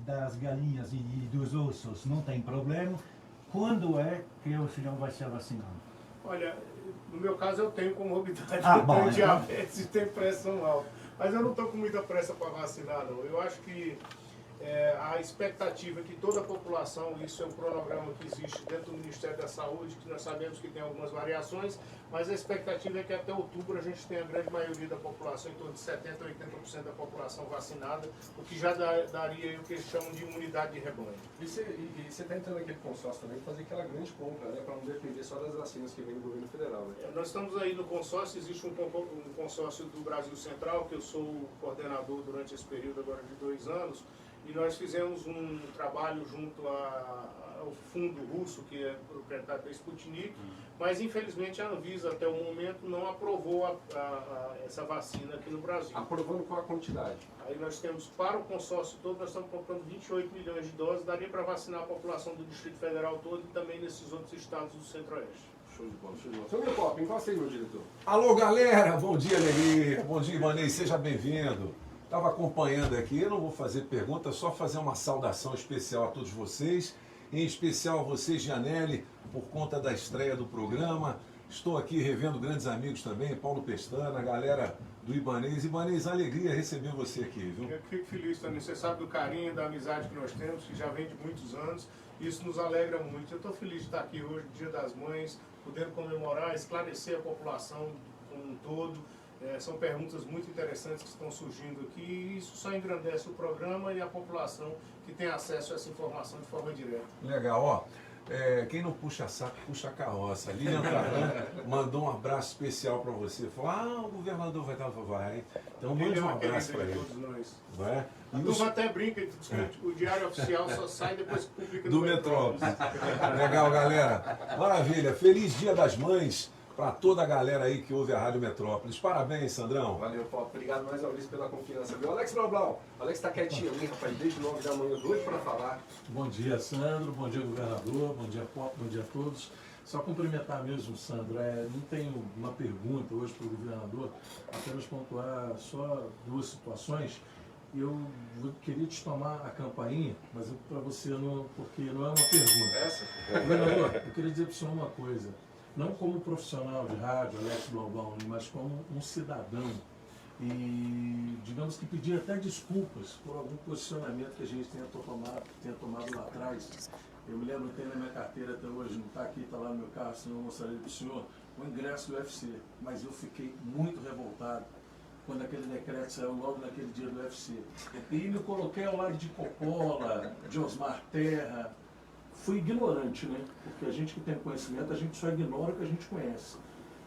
das galinhas e dos ossos não tem problema, quando é que o senhor vai ser vacinado? Olha, no meu caso eu tenho comorbidade, eu bom, tenho diabetes e tenho pressão alta. Mas eu não estou com muita pressa para vacinar, não. Eu acho que a expectativa é que toda a população, isso é um cronograma que existe dentro do Ministério da Saúde, que nós sabemos que tem algumas variações, mas a expectativa é que até outubro a gente tenha a grande maioria da população, em torno de 70% a 80% da população vacinada, o que já daria o que eles chamam de imunidade de rebanho. E você está entrando naquele consórcio também para fazer aquela grande compra, né, para não depender só das vacinas que vem do governo federal, né? Nós estamos aí no consórcio, existe um consórcio do Brasil Central, que eu sou o coordenador durante esse período agora de 2 anos, e nós fizemos um trabalho junto ao fundo russo, que é proprietário da Sputnik, mas infelizmente a Anvisa até o momento não aprovou essa vacina aqui no Brasil. Aprovando qual a quantidade? Aí nós temos, para o consórcio todo, nós estamos comprando 28 milhões de doses, daria para vacinar a população do Distrito Federal todo e também nesses outros estados do Centro-Oeste. Show de bola, show de bola. Seu meu pop, encosta aí, meu diretor. Alô, galera! Bom dia, Alegria! Bom dia, Ibanez, seja bem-vindo. Estava acompanhando aqui, eu não vou fazer pergunta, só fazer uma saudação especial a todos vocês, em especial a vocês, Gianelli, por conta da estreia do programa. Estou aqui revendo grandes amigos também, Paulo Pestana, a galera do Ibanez. Ibanez, alegria receber você aqui, viu? Eu fico feliz também, você sabe do carinho, da amizade que nós temos, que já vem de muitos anos, isso nos alegra muito. Eu estou feliz de estar aqui hoje, Dia das Mães, podendo comemorar, esclarecer a população como um todo. São perguntas muito interessantes que estão surgindo aqui e isso só engrandece o programa e a população que tem acesso a essa informação de forma direta. Legal, ó. Quem não puxa saco, puxa carroça. A Lilian Carran mandou um abraço especial para você. Falou, o governador vai estar, vai. Então mande um abraço para ele. Todos nós. Vai. A turma até brinca, o diário oficial só sai depois que publica do Metrópolis. Legal, galera. Maravilha. Feliz Dia das Mães para toda a galera aí que ouve a Rádio Metrópolis. Parabéns, Sandrão. Valeu, Pop. Obrigado mais uma vez pela confiança, viu? Alex Blau Blau. Alex tá quietinho ali, rapaz, desde 9 da manhã, doido para falar. Bom dia, Sandro. Bom dia, governador. Bom dia, Pop. Bom dia a todos. Só cumprimentar mesmo, Sandro. Não tenho uma pergunta hoje para o governador, apenas pontuar só 2 situações. Eu queria te tomar a campainha, mas para você não, porque não é uma pergunta. Essa? Governador, eu queria dizer para o senhor uma coisa. Não como profissional de rádio, Alex Blobão, mas como um cidadão. E, digamos que pedir até desculpas por algum posicionamento que a gente tenha tomado lá atrás. Eu me lembro, tem na minha carteira até hoje, não está aqui, está lá no meu carro, senão eu mostraria para o senhor, o ingresso do UFC. Mas eu fiquei muito revoltado quando aquele decreto saiu logo naquele dia do UFC. E me coloquei ao lado de Coppola, de Osmar Terra. Fui ignorante, né? Porque a gente que tem conhecimento, a gente só ignora o que a gente conhece.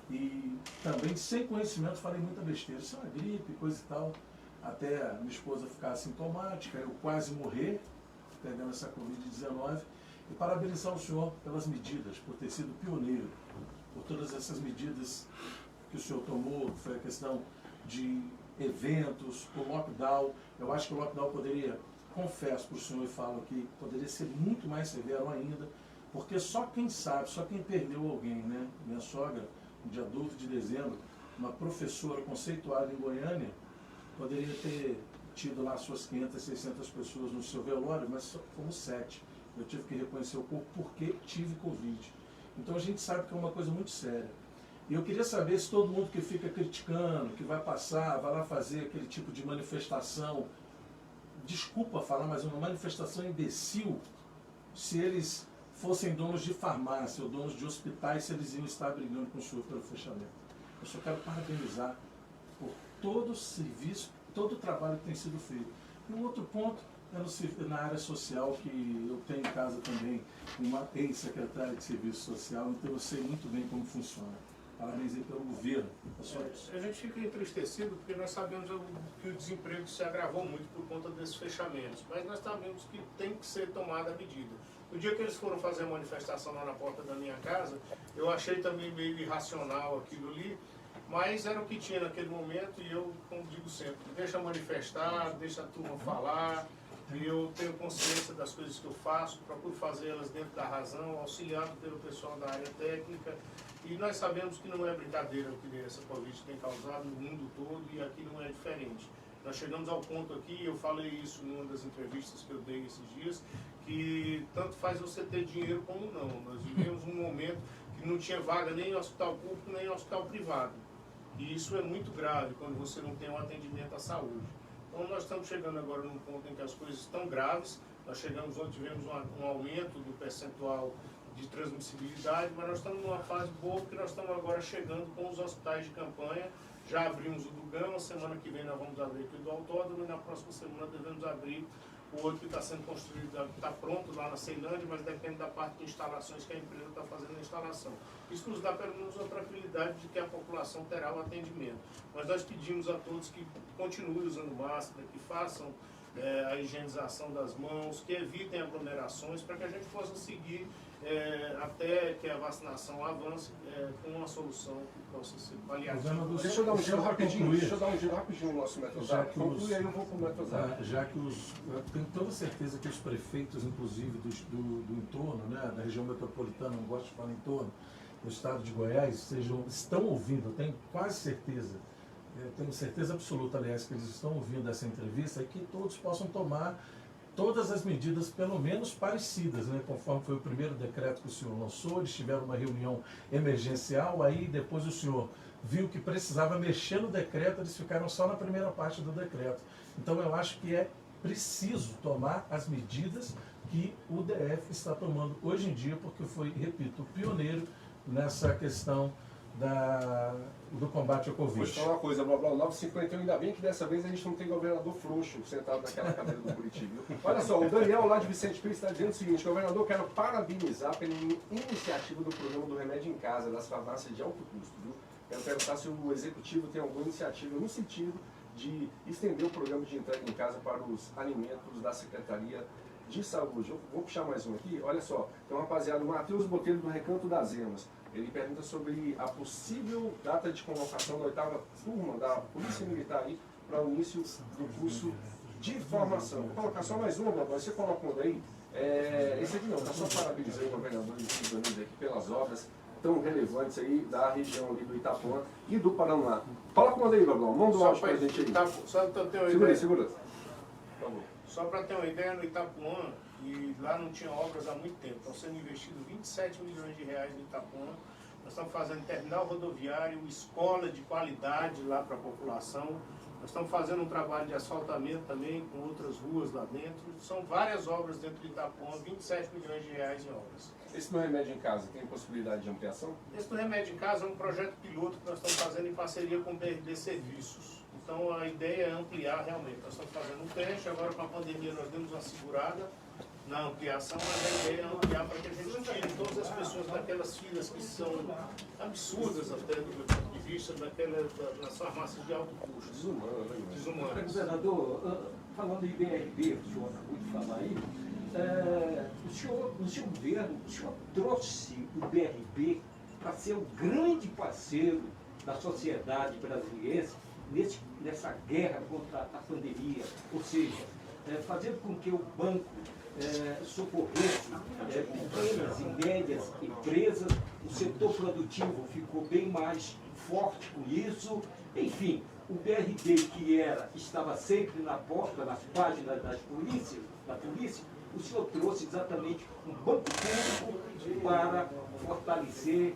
E também, sem conhecimento, falei muita besteira. Isso é uma gripe, coisa e tal. Até a minha esposa ficar assintomática, eu quase morrer, pegando essa Covid-19. E parabenizar o senhor pelas medidas, por ter sido pioneiro, por todas essas medidas que o senhor tomou, que foi a questão de eventos, o lockdown. Eu acho que o lockdown poderia... Confesso para o senhor e falo que poderia ser muito mais severo ainda, porque só quem sabe, só quem perdeu alguém, né? Minha sogra, no dia 12 de dezembro, uma professora conceituada em Goiânia, poderia ter tido lá suas 500, 600 pessoas no seu velório, mas só fomos 7. Eu tive que reconhecer o corpo porque tive Covid. Então a gente sabe que é uma coisa muito séria. E eu queria saber se todo mundo que fica criticando, que vai passar, vai lá fazer aquele tipo de manifestação, desculpa falar, mas uma manifestação imbecil, se eles fossem donos de farmácia ou donos de hospitais, se eles iam estar brigando com o senhor pelo fechamento. Eu só quero parabenizar por todo o serviço, todo o trabalho que tem sido feito. E um outro ponto é na área social, que eu tenho em casa também uma ex-secretária de Serviço Social, então eu sei muito bem como funciona. Parabéns aí pelo governo. A gente fica entristecido porque nós sabemos que o desemprego se agravou muito por conta desses fechamentos, mas nós sabemos que tem que ser tomada a medida. No dia que eles foram fazer a manifestação lá na porta da minha casa, eu achei também meio irracional aquilo ali, mas era o que tinha naquele momento e eu, como digo sempre, deixa manifestar, deixa a turma falar, e eu tenho consciência das coisas que eu faço, procuro fazê-las dentro da razão, auxiliado pelo pessoal da área técnica. E nós sabemos que não é brincadeira o que essa Covid tem causado no mundo todo e aqui não é diferente. Nós chegamos ao ponto aqui, eu falei isso em uma das entrevistas que eu dei esses dias, que tanto faz você ter dinheiro como não. Nós vivemos um momento que não tinha vaga nem em hospital público, nem em hospital privado. E isso é muito grave quando você não tem um atendimento à saúde. Então nós estamos chegando agora num ponto em que as coisas estão graves. Nós chegamos onde tivemos um aumento do percentual de transmissibilidade, mas nós estamos numa fase boa, porque nós estamos agora chegando com os hospitais de campanha. Já abrimos o do Gama, semana que vem nós vamos abrir aqui o do Autódromo, e na próxima semana devemos abrir o outro que está sendo construído, está pronto lá na Ceilândia, mas depende da parte de instalações que a empresa está fazendo a instalação. Isso nos dá pelo menos uma tranquilidade de que a população terá o atendimento. Mas nós pedimos a todos que continuem usando máscara, que façam a higienização das mãos, que evitem aglomerações, para que a gente possa seguir até que a vacinação avance com uma solução que possa ser paliativa. Deixa eu dar um giro rapidinho no nosso Metrozap. Conclui aí, eu vou para o Metrozap. Já que eu tenho toda certeza que os prefeitos, inclusive do entorno, né, da região metropolitana, não gosto de falar entorno, do estado de Goiás, estão ouvindo, eu tenho quase certeza, tenho certeza absoluta, aliás, que eles estão ouvindo essa entrevista, e que todos possam tomar todas as medidas, pelo menos parecidas, né? Conforme foi o primeiro decreto que o senhor lançou, eles tiveram uma reunião emergencial, aí depois o senhor viu que precisava mexer no decreto, eles ficaram só na primeira parte do decreto. Então eu acho que é preciso tomar as medidas que o DF está tomando hoje em dia, porque foi, repito, o pioneiro nessa questão do combate ao Covid. Vou te falar uma coisa, Blá Blá 951, ainda bem que dessa vez a gente não tem governador frouxo sentado naquela cadeira do Curitiba. Olha só, o Daniel lá de Vicente Pires está dizendo o seguinte: governador, quero parabenizar pela iniciativa do programa do remédio em casa, das farmácias de alto custo. Viu? Quero perguntar se o executivo tem alguma iniciativa no sentido de estender o programa de entrega em casa para os alimentos da Secretaria de Saúde. Eu vou puxar mais um aqui. Olha só, tem um rapaziada, o Matheus Botelho do Recanto das Emas. Ele pergunta sobre a possível data de convocação da 8ª turma da Polícia Militar aí para o início do curso de formação. Vou colocar só mais uma, mas você coloca um daí. Esse aqui não, está só parabenizando o governador de Rio aqui pelas obras tão relevantes aí da região ali do Itapuã e do Paraná. Coloca uma daí, Gabriel. Manda um áudio para a gente aí. Só para ter uma ideia. Segura. Por favor. Só para ter uma ideia, no Itapuã, e lá não tinha obras há muito tempo, estão sendo investidos 27 milhões de reais no Itapuã. Nós estamos fazendo terminal rodoviário, escola de qualidade lá para a população. Nós estamos fazendo um trabalho de asfaltamento também com outras ruas lá dentro. São várias obras dentro do Itapuã, 27 milhões de reais em obras. Esse no Remédio em Casa tem possibilidade de ampliação? Esse do Remédio em Casa é um projeto piloto que nós estamos fazendo em parceria com o BRD Serviços. Então a ideia é ampliar realmente. Nós estamos fazendo um teste, agora com a pandemia nós demos uma segurada na ampliação, mas a ideia é ampliar para que a gente tire todas as pessoas daquelas filas que são absurdas até do meu ponto de vista, nas farmácias de alto custo. Desumanas. Governador, falando em BRB, o senhor acabou de falar aí, no seu governo, o senhor trouxe o BRB para ser o grande parceiro da sociedade brasileira nessa guerra contra a pandemia, ou seja, fazendo com que o banco socorresse pequenas e médias empresas, o setor produtivo ficou bem mais forte com isso, enfim, o BRB que estava sempre na porta, nas páginas da polícia, o senhor trouxe exatamente um banco público para fortalecer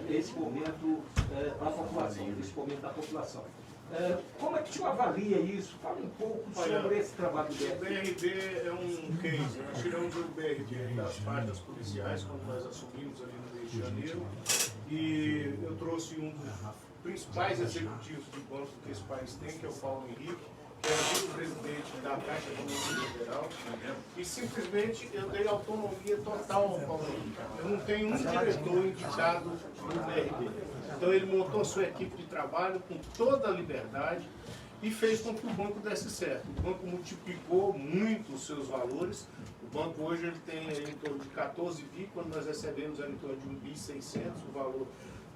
esse momento da população, como é que o senhor avalia isso? Fala um pouco sobre esse trabalho do BRB. O BRB é um case. Nós tiramos o BRB das páginas policiais, quando nós assumimos ali no Rio de Janeiro, e eu trouxe um dos principais executivos de banco que esse país tem, que é o Paulo Henrique, que é o vice-presidente da Caixa Econômica Federal, e simplesmente eu dei autonomia total ao Paulo Henrique. Eu não tenho um diretor indicado no BRB. Então ele montou a sua equipe de trabalho com toda a liberdade e fez com que o banco desse certo. O banco multiplicou muito os seus valores. O banco hoje ele tem em torno de 14 bi, quando nós recebemos em torno de 1.600 o valor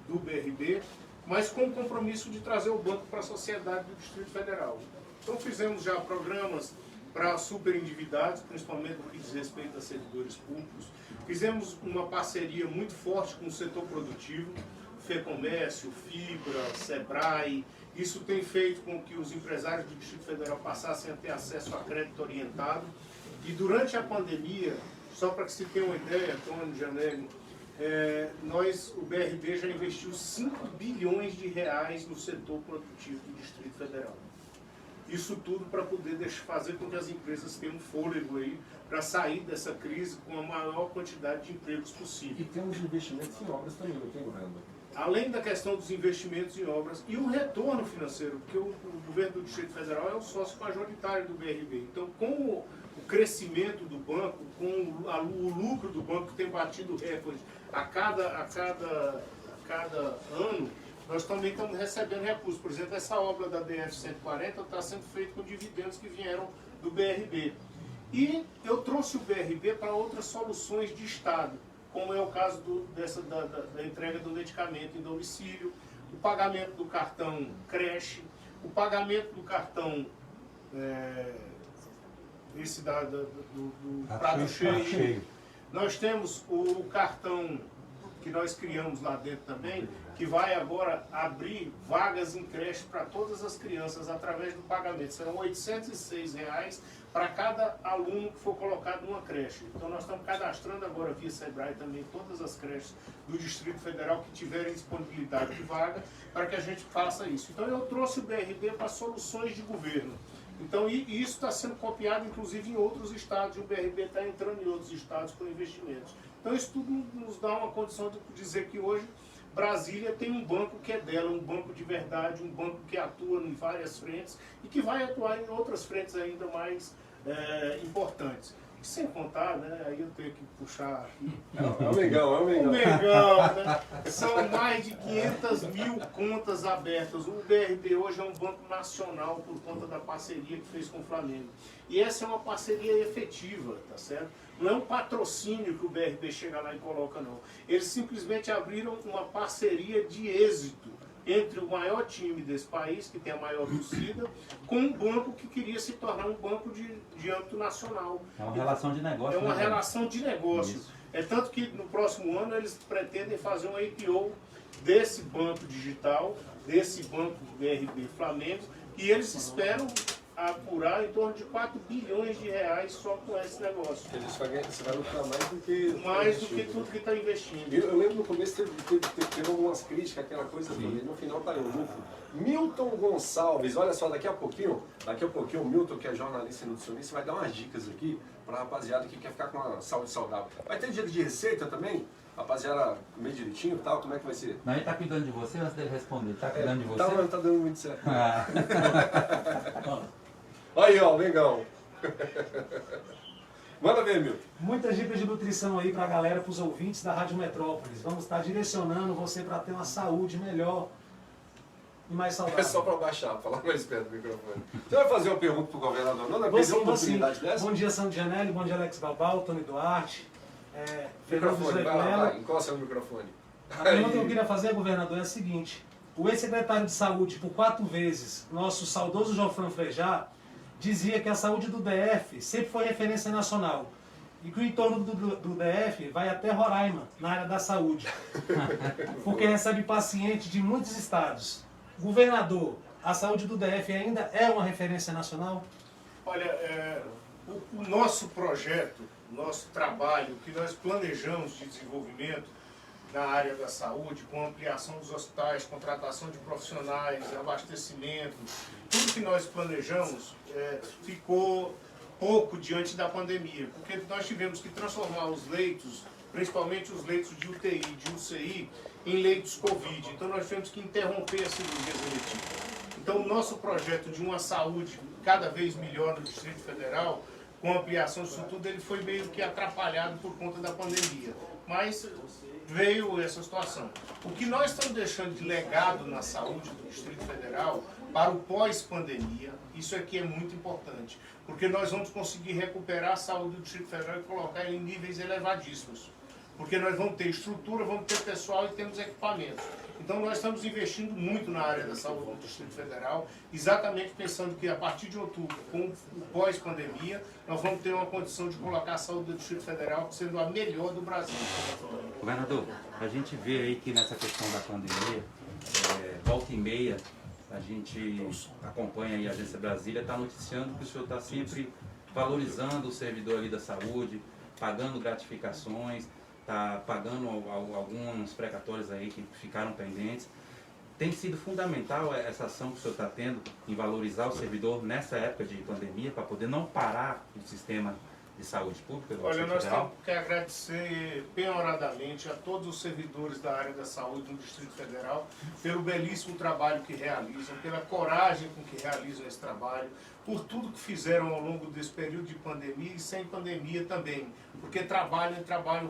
do BRB, mas com o compromisso de trazer o banco para a sociedade do Distrito Federal. Então fizemos já programas para superendividados, principalmente no que diz respeito a servidores públicos. Fizemos uma parceria muito forte com o setor produtivo, FEComércio, Fibra, Sebrae, Isso tem feito com que os empresários do Distrito Federal passassem a ter acesso a crédito orientado. E durante a pandemia, só para que se tenha uma ideia, Antônio, Janelli, o BRB já investiu 5 bilhões de reais no setor produtivo do Distrito Federal. Isso tudo para poder fazer com que as empresas tenham um fôlego aí para sair dessa crise com a maior quantidade de empregos possível. E temos investimentos em obras também, não tem, governador? Além da questão dos investimentos em obras e o retorno financeiro, porque o governo do Distrito Federal é o sócio majoritário do BRB. Então, com o crescimento do banco, com o lucro do banco que tem batido recorde a cada ano, nós também estamos recebendo recursos. Por exemplo, essa obra da DF-140 está sendo feita com dividendos que vieram do BRB. E eu trouxe o BRB para outras soluções de Estado, como é o caso da entrega do medicamento em domicílio, o pagamento do cartão creche, o pagamento do cartão do prato cheio. Nós temos o cartão que nós criamos lá dentro também, que vai agora abrir vagas em creche para todas as crianças através do pagamento. Serão R$ 806 para cada aluno que for colocado numa creche. Então nós estamos cadastrando agora via Sebrae também todas as creches do Distrito Federal que tiverem disponibilidade de vaga para que a gente faça isso. Então eu trouxe o BRB para soluções de governo. Então e isso está sendo copiado inclusive em outros estados, e o BRB está entrando em outros estados com investimentos. Então isso tudo nos dá uma condição de dizer que hoje Brasília tem um banco que é dela, um banco de verdade, um banco que atua em várias frentes e que vai atuar em outras frentes ainda mais importantes. E sem contar, né, aí eu tenho que puxar aqui. É o Mengão, é o Mengão. O Mengão, né? São mais de 500 mil contas abertas. O BRB hoje é um banco nacional por conta da parceria que fez com o Flamengo. E essa é uma parceria efetiva, tá certo? Não é um patrocínio que o BRB chega lá e coloca, não. Eles simplesmente abriram uma parceria de êxito entre o maior time desse país, que tem a maior torcida, com um banco que queria se tornar um banco de âmbito nacional. É uma relação de negócio. É uma né, relação de negócio. Isso. É tanto que no próximo ano eles pretendem fazer um IPO desse banco digital, desse banco BRB Flamengo, e eles esperam apurar em torno de 4 bilhões de reais só com esse negócio. Você vai lucrar mais do que tudo que está investindo. Eu lembro no começo teve algumas críticas, aquela coisa toda, e no final tá aí o lucro. Milton Gonçalves, olha só, daqui a pouquinho o Milton, que é jornalista e nutricionista, vai dar umas dicas aqui pra rapaziada que quer ficar com uma saúde saudável. Vai ter dia de receita também? Rapaziada, comer direitinho e tal, como é que vai ser? Não, ele tá cuidando de você antes dele responder. Tá cuidando de você? Tá dando muito certo. Ah. Aí, ó, Mengão. Manda ver, Milton. Muitas dicas de nutrição aí para a galera, para os ouvintes da Rádio Metrópolis. Vamos estar direcionando você para ter uma saúde melhor e mais saudável. É só para baixar, falar mais perto do microfone. Você vai fazer uma pergunta para o governador? Não é Vou perder sim, uma vou sim. oportunidade dessa? Bom dia, Sandro Janelli, bom dia, Alex Balbal, Tony Duarte, Fernando Microfone, vai lá, Vilela. vai, encosta no microfone. A pergunta que eu queria fazer, governador, é a seguinte. O ex-secretário de Saúde, por 4 vezes, nosso saudoso Geoffran Frejá, dizia que a saúde do DF sempre foi referência nacional e que o entorno do DF vai até Roraima, na área da saúde, porque recebe pacientes de muitos estados. Governador, a saúde do DF ainda é uma referência nacional? Olha, o nosso projeto, o nosso trabalho, o que nós planejamos de desenvolvimento na área da saúde, com ampliação dos hospitais, contratação de profissionais, abastecimento, tudo que nós planejamos ficou pouco diante da pandemia, porque nós tivemos que transformar os leitos, principalmente os leitos de UTI, de UCI, em leitos Covid. Então nós tivemos que interromper a cirurgia eletiva. Então o nosso projeto de uma saúde cada vez melhor no Distrito Federal, com ampliação disso tudo, ele foi meio que atrapalhado por conta da pandemia. Mas veio essa situação. O que nós estamos deixando de legado na saúde do Distrito Federal para o pós-pandemia, isso aqui é muito importante, porque nós vamos conseguir recuperar a saúde do Distrito Federal e colocar em níveis elevadíssimos. Porque nós vamos ter estrutura, vamos ter pessoal e temos equipamentos. Então nós estamos investindo muito na área da saúde do Distrito Federal, exatamente pensando que a partir de outubro, com o pós-pandemia, nós vamos ter uma condição de colocar a saúde do Distrito Federal sendo a melhor do Brasil. Governador, a gente vê aí que nessa questão da pandemia, volta e meia, A gente acompanha aí a Agência Brasília, está noticiando que o senhor está sempre valorizando o servidor ali da saúde, pagando gratificações, está pagando alguns precatórios aí que ficaram pendentes. Tem sido fundamental essa ação que o senhor está tendo em valorizar o servidor nessa época de pandemia, para poder não parar o sistema de saúde pública do Olha, Distrito nós Federal? temos que agradecer penhoradamente a todos os servidores da área da saúde no Distrito Federal pelo belíssimo trabalho que realizam, pela coragem com que realizam esse trabalho, por tudo que fizeram ao longo desse período de pandemia e sem pandemia também, porque trabalham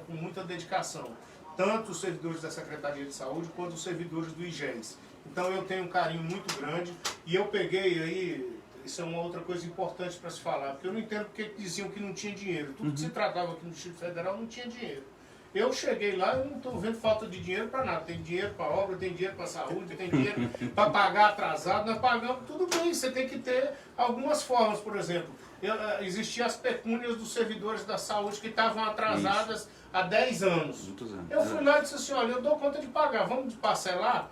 com muita dedicação, tanto os servidores da Secretaria de Saúde quanto os servidores do IGES. Então eu tenho um carinho muito grande e eu peguei aí... Isso é uma outra coisa importante para se falar, porque eu não entendo porque diziam que não tinha dinheiro. Tudo que se tratava aqui no Distrito Federal não tinha dinheiro. Eu cheguei lá e não estou vendo falta de dinheiro para nada. Tem dinheiro para obra, tem dinheiro para saúde, tem dinheiro para pagar atrasado. Nós pagamos tudo bem, você tem que ter algumas formas. Por exemplo, existiam as pecúnias dos servidores da saúde que estavam atrasadas há 10 anos. Muitos anos. Eu fui lá e disse assim, olha, eu dou conta de pagar, vamos parcelar?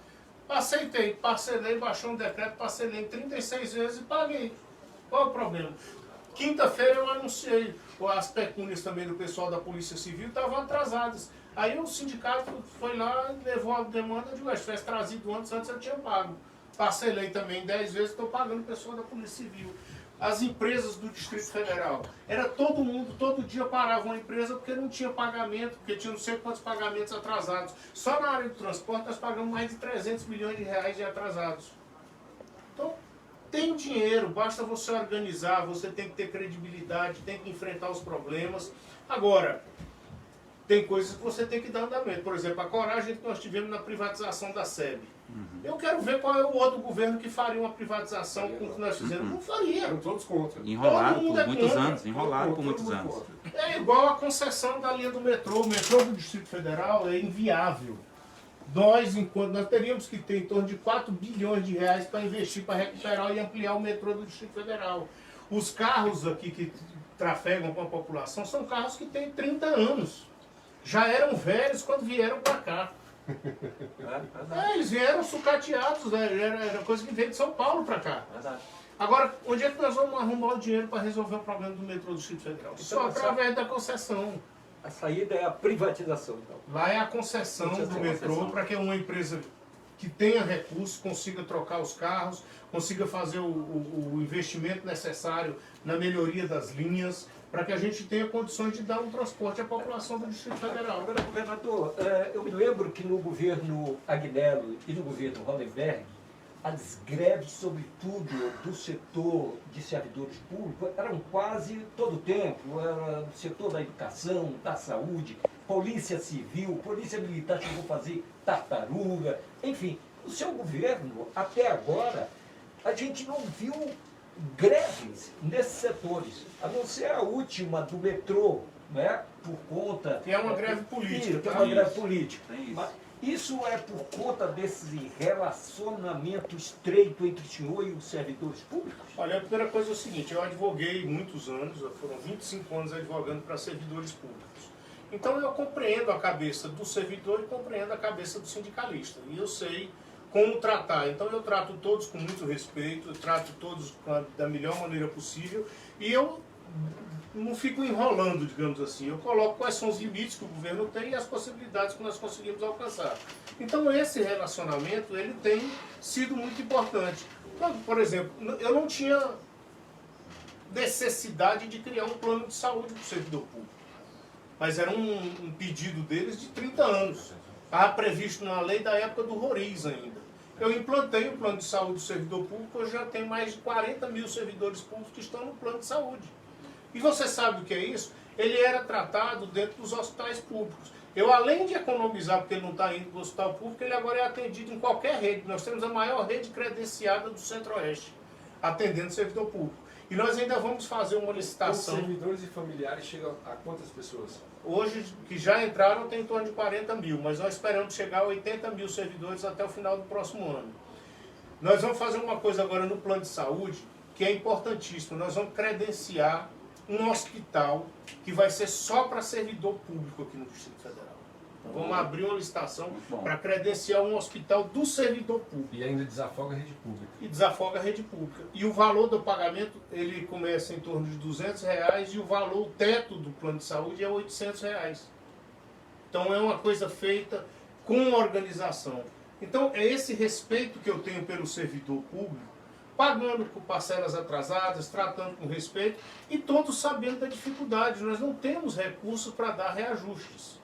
Aceitei, parcelei, baixou um decreto, parcelei 36 vezes e paguei. Qual é o problema? Quinta-feira eu anunciei, as pecúnias também do pessoal da Polícia Civil estavam atrasadas. Aí o sindicato foi lá, levou a demanda de, se tivesse trazido antes eu tinha pago. Parcelei também 10 vezes, estou pagando o pessoal da Polícia Civil. As empresas do Distrito Federal, era todo mundo, todo dia parava uma empresa porque não tinha pagamento, porque tinha não sei quantos pagamentos atrasados. Só na área do transporte nós pagamos mais de 300 milhões de reais de atrasados. Então, tem dinheiro, basta você organizar, você tem que ter credibilidade, tem que enfrentar os problemas. Agora, tem coisas que você tem que dar andamento. Por exemplo, a coragem que nós tivemos na privatização da SEB. Eu quero ver qual é o outro governo que faria uma privatização com o que nós fizemos. Não faria. Eram todos contra. Enrolado Todo mundo por é muitos contra. anos, enrolado por muitos anos. É igual a concessão da linha do metrô. O metrô do Distrito Federal é inviável. Nós teríamos que ter em torno de 4 bilhões de reais para investir, para recuperar e ampliar o metrô do Distrito Federal. Os carros aqui que trafegam com a população são carros que têm 30 anos. Já eram velhos quando vieram para cá. Eles vieram sucateados, né? Era coisa que veio de São Paulo para cá. Agora, onde é que nós vamos arrumar o dinheiro para resolver o problema do metrô do Distrito Federal? Só através da concessão. A saída é a privatização, então. Lá é a concessão do metrô para que uma empresa que tenha recursos consiga trocar os carros, consiga fazer o investimento necessário na melhoria das linhas, para que a gente tenha condições de dar um transporte à população do Distrito Federal. Agora, governador, eu me lembro que no governo Agnello e no governo Hollenberg, as greves, sobretudo do setor de servidores públicos, eram quase todo o tempo. Era do setor da educação, da saúde, polícia civil, polícia militar chegou a fazer tartaruga. Enfim, no seu governo, até agora, a gente não viu greves nesses setores, a não ser a última do metrô, né, por conta... Que é uma greve política. Que é uma greve política. Mas isso é por conta desse relacionamento estreito entre o senhor e os servidores públicos? Olha, a primeira coisa é o seguinte, eu advoguei muitos anos, foram 25 anos advogando para servidores públicos. Então eu compreendo a cabeça do servidor e compreendo a cabeça do sindicalista. E eu sei como tratar. Então eu trato todos com muito respeito, eu trato todos da melhor maneira possível e eu não fico enrolando, digamos assim. Eu coloco quais são os limites que o governo tem e as possibilidades que nós conseguimos alcançar. Então esse relacionamento ele tem sido muito importante. Por exemplo, eu não tinha necessidade de criar um plano de saúde para o servidor público. Mas era um pedido deles de 30 anos. Estava previsto na lei da época do Roriz ainda. Eu implantei o plano de saúde do servidor público, hoje já tem mais de 40 mil servidores públicos que estão no plano de saúde. E você sabe o que é isso? Ele era tratado dentro dos hospitais públicos. Eu, além de economizar, porque ele não está indo para o hospital público, ele agora é atendido em qualquer rede. Nós temos a maior rede credenciada do Centro-Oeste, atendendo o servidor público. E nós ainda vamos fazer uma Os licitação. servidores e familiares chegam a quantas pessoas? Hoje, que já entraram, tem em torno de 40 mil, mas nós esperamos chegar a 80 mil servidores até o final do próximo ano. Nós vamos fazer uma coisa agora no plano de saúde, que é importantíssimo. Nós vamos credenciar um hospital que vai ser só para servidor público aqui no Distrito Federal. Nós vamos abrir uma licitação Muito bom. para credenciar um hospital do servidor público. E ainda desafoga a rede pública. E desafoga a rede pública. E o valor do pagamento, ele começa em torno de R$200 e o valor, o teto do plano de saúde é R$800. Então é uma coisa feita com organização. Então é esse respeito que eu tenho pelo servidor público, pagando por parcelas atrasadas, tratando com respeito e todos sabendo da dificuldade. Nós não temos recursos para dar reajustes.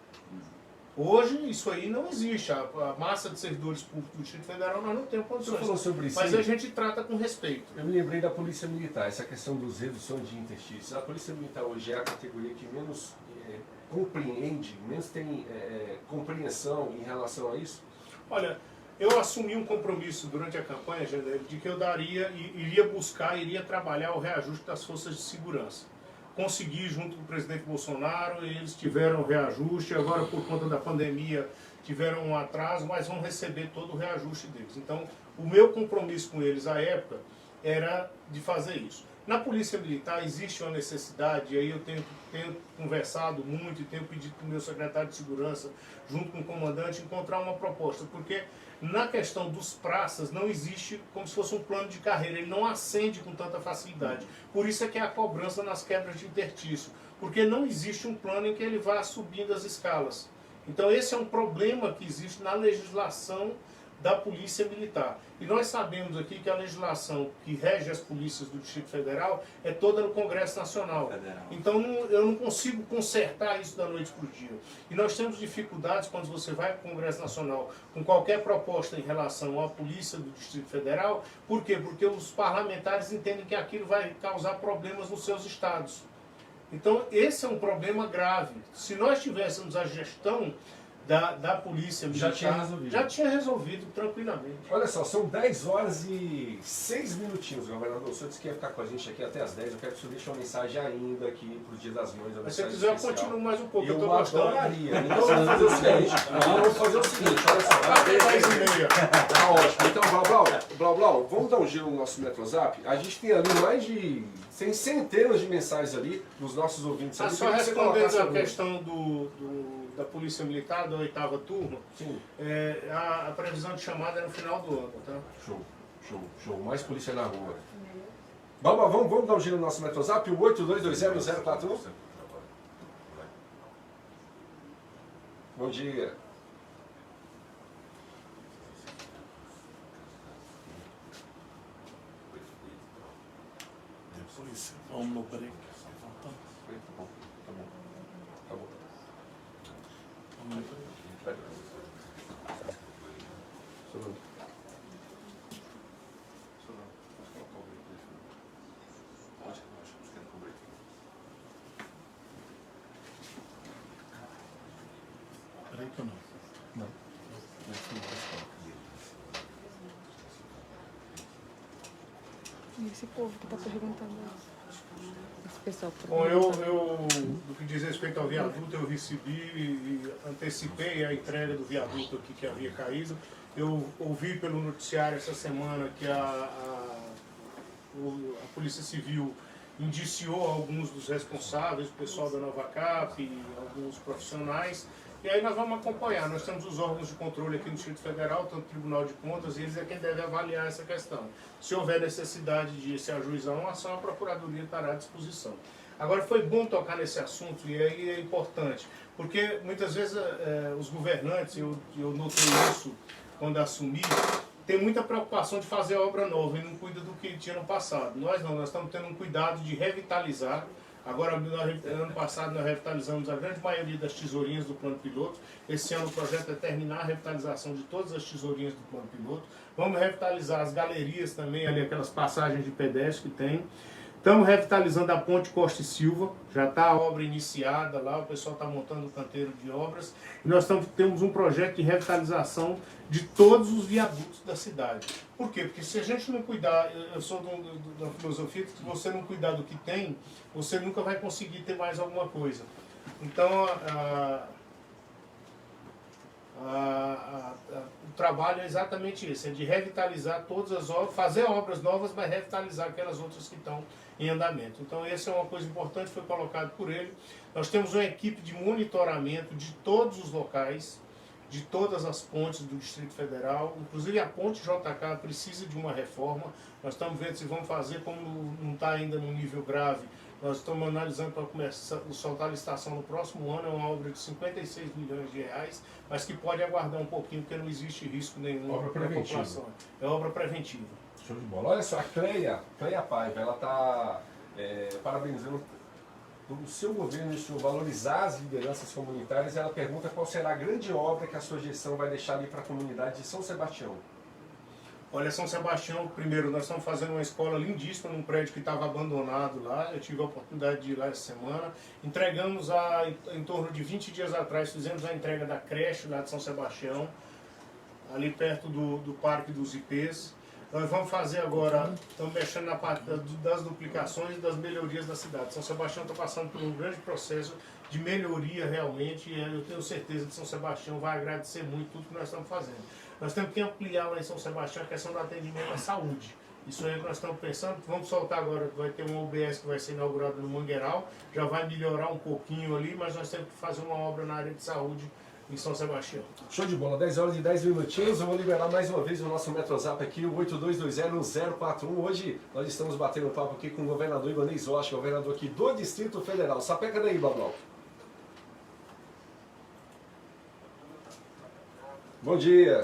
Hoje isso aí não existe. A massa de servidores públicos do Distrito Federal nós não temos Você falou condições. sobre isso. Mas a gente trata com respeito. Eu me lembrei da Polícia Militar, essa questão dos reduções de interstícios. A Polícia Militar hoje é a categoria que menos compreende, menos tem compreensão em relação a isso? Olha, eu assumi um compromisso durante a campanha, Jandair, de que eu daria e iria buscar, iria trabalhar o reajuste das forças de segurança. Consegui junto com o presidente Bolsonaro, e eles tiveram reajuste, agora por conta da pandemia tiveram um atraso, mas vão receber todo o reajuste deles. Então, o meu compromisso com eles à época era de fazer isso. Na Polícia Militar existe uma necessidade, e aí eu tenho conversado muito e tenho pedido para o meu secretário de Segurança, junto com o comandante, encontrar uma proposta, porque na questão dos praças não existe como se fosse um plano de carreira, ele não ascende com tanta facilidade. Por isso é que é a cobrança nas quebras de interstício, porque não existe um plano em que ele vá subindo as escalas. Então esse é um problema que existe na legislação da Polícia Militar. E nós sabemos aqui que a legislação que rege as polícias do Distrito Federal é toda no Congresso Nacional. Então eu não consigo consertar isso da noite para o dia. E nós temos dificuldades quando você vai para o Congresso Nacional com qualquer proposta em relação à Polícia do Distrito Federal. Por quê? Porque os parlamentares entendem que aquilo vai causar problemas nos seus estados. Então esse é um problema grave. Se nós tivéssemos a gestão da Polícia Militar, já tinha resolvido tranquilamente. Olha só, são 10 horas e 6 minutinhos, governador. O senhor disse que ia ficar com a gente aqui até as 10. Eu quero que o senhor deixe uma mensagem ainda aqui para o Dia das Mães. Mas se você quiser, eu continuo mais um pouco. Eu adoraria. Então vamos fazer o seguinte. Vamos fazer o seguinte, olha só. Até 10h30. Tá ótimo. Então, Blau Blau, vamos dar um giro no nosso Metrozap? A gente tem ali mais de centenas de mensagens ali dos nossos ouvintes. Ali. Só respondendo a questão da Polícia Militar, da 8ª turma, Sim. A previsão de chamada é no final do ano, tá? Show. Mais polícia na rua. Vamos dar um giro no nosso Metrozap? O 82201041. Bom dia. Vamos no break. Tá bom. Vamos no break. Break ou não? Não. E esse povo que está perguntando esse pessoal que tá Bom, perguntando. no que diz respeito ao viaduto, eu recebi e antecipei a entrega do viaduto aqui que havia caído. Eu ouvi pelo noticiário essa semana que a Polícia Civil indiciou alguns dos responsáveis, o pessoal da Nova Cap e alguns profissionais. E aí nós vamos acompanhar. Nós temos os órgãos de controle aqui no Distrito Federal, tanto o Tribunal de Contas, e eles é quem deve avaliar essa questão. Se houver necessidade de se ajuizar uma ação, a Procuradoria estará à disposição. Agora, foi bom tocar nesse assunto, e aí é importante, porque muitas vezes os governantes, eu notei isso quando assumi, tem muita preocupação de fazer obra nova e não cuida do que tinha no passado. Nós estamos tendo um cuidado de revitalizar. Agora, ano passado, nós revitalizamos a grande maioria das tesourinhas do plano piloto. Esse ano o projeto é terminar a revitalização de todas as tesourinhas do plano piloto. Vamos revitalizar as galerias também, ali aquelas passagens de pedestre que tem. Estamos revitalizando a Ponte Costa e Silva, já está a obra iniciada lá, o pessoal está montando o canteiro de obras. E nós temos um projeto de revitalização de todos os viadutos da cidade. Por quê? Porque se a gente não cuidar, eu sou da filosofia que se você não cuidar do que tem, você nunca vai conseguir ter mais alguma coisa. Então, O trabalho é exatamente esse, é de revitalizar todas as obras, fazer obras novas, mas revitalizar aquelas outras que estão em andamento. Então essa é uma coisa importante, foi colocado por ele. Nós temos uma equipe de monitoramento de todos os locais, de todas as pontes do Distrito Federal, inclusive a ponte JK precisa de uma reforma. Nós estamos vendo se vamos fazer, como não está ainda num nível grave, nós estamos analisando para começar a soltar a licitação no próximo ano. É uma obra de 56 milhões de reais, mas que pode aguardar um pouquinho, porque não existe risco nenhum Obra para a preventiva. população. É obra preventiva. Show de bola. Olha só, a Cleia Paiva, ela está parabenizando o seu governo, isso, valorizar as lideranças comunitárias. Ela pergunta qual será a grande obra que a sua gestão vai deixar ali para a comunidade de São Sebastião. Olha, São Sebastião, primeiro, nós estamos fazendo uma escola lindíssima num prédio que estava abandonado lá. Eu tive a oportunidade de ir lá essa semana. Entregamos em torno de 20 dias atrás, fizemos a entrega da creche lá de São Sebastião, ali perto do Parque dos IPs. Nós vamos fazer agora, estamos mexendo na parte das duplicações e das melhorias da cidade. São Sebastião está passando por um grande processo de melhoria realmente, e eu tenho certeza que São Sebastião vai agradecer muito tudo que nós estamos fazendo. Nós temos que ampliar lá em São Sebastião a questão do atendimento à saúde. Isso aí que nós estamos pensando, vamos soltar agora, vai ter um UBS que vai ser inaugurado no Mangueiral, já vai melhorar um pouquinho ali, mas nós temos que fazer uma obra na área de saúde em São Sebastião. Show de bola, 10 horas e 10 minutinhos. Eu vou liberar mais uma vez o nosso Metrozap aqui, o 82201041. Hoje nós estamos batendo papo aqui com o governador Ibanez Rocha, governador aqui do Distrito Federal. Sapeca daí, Bablau. Bom dia.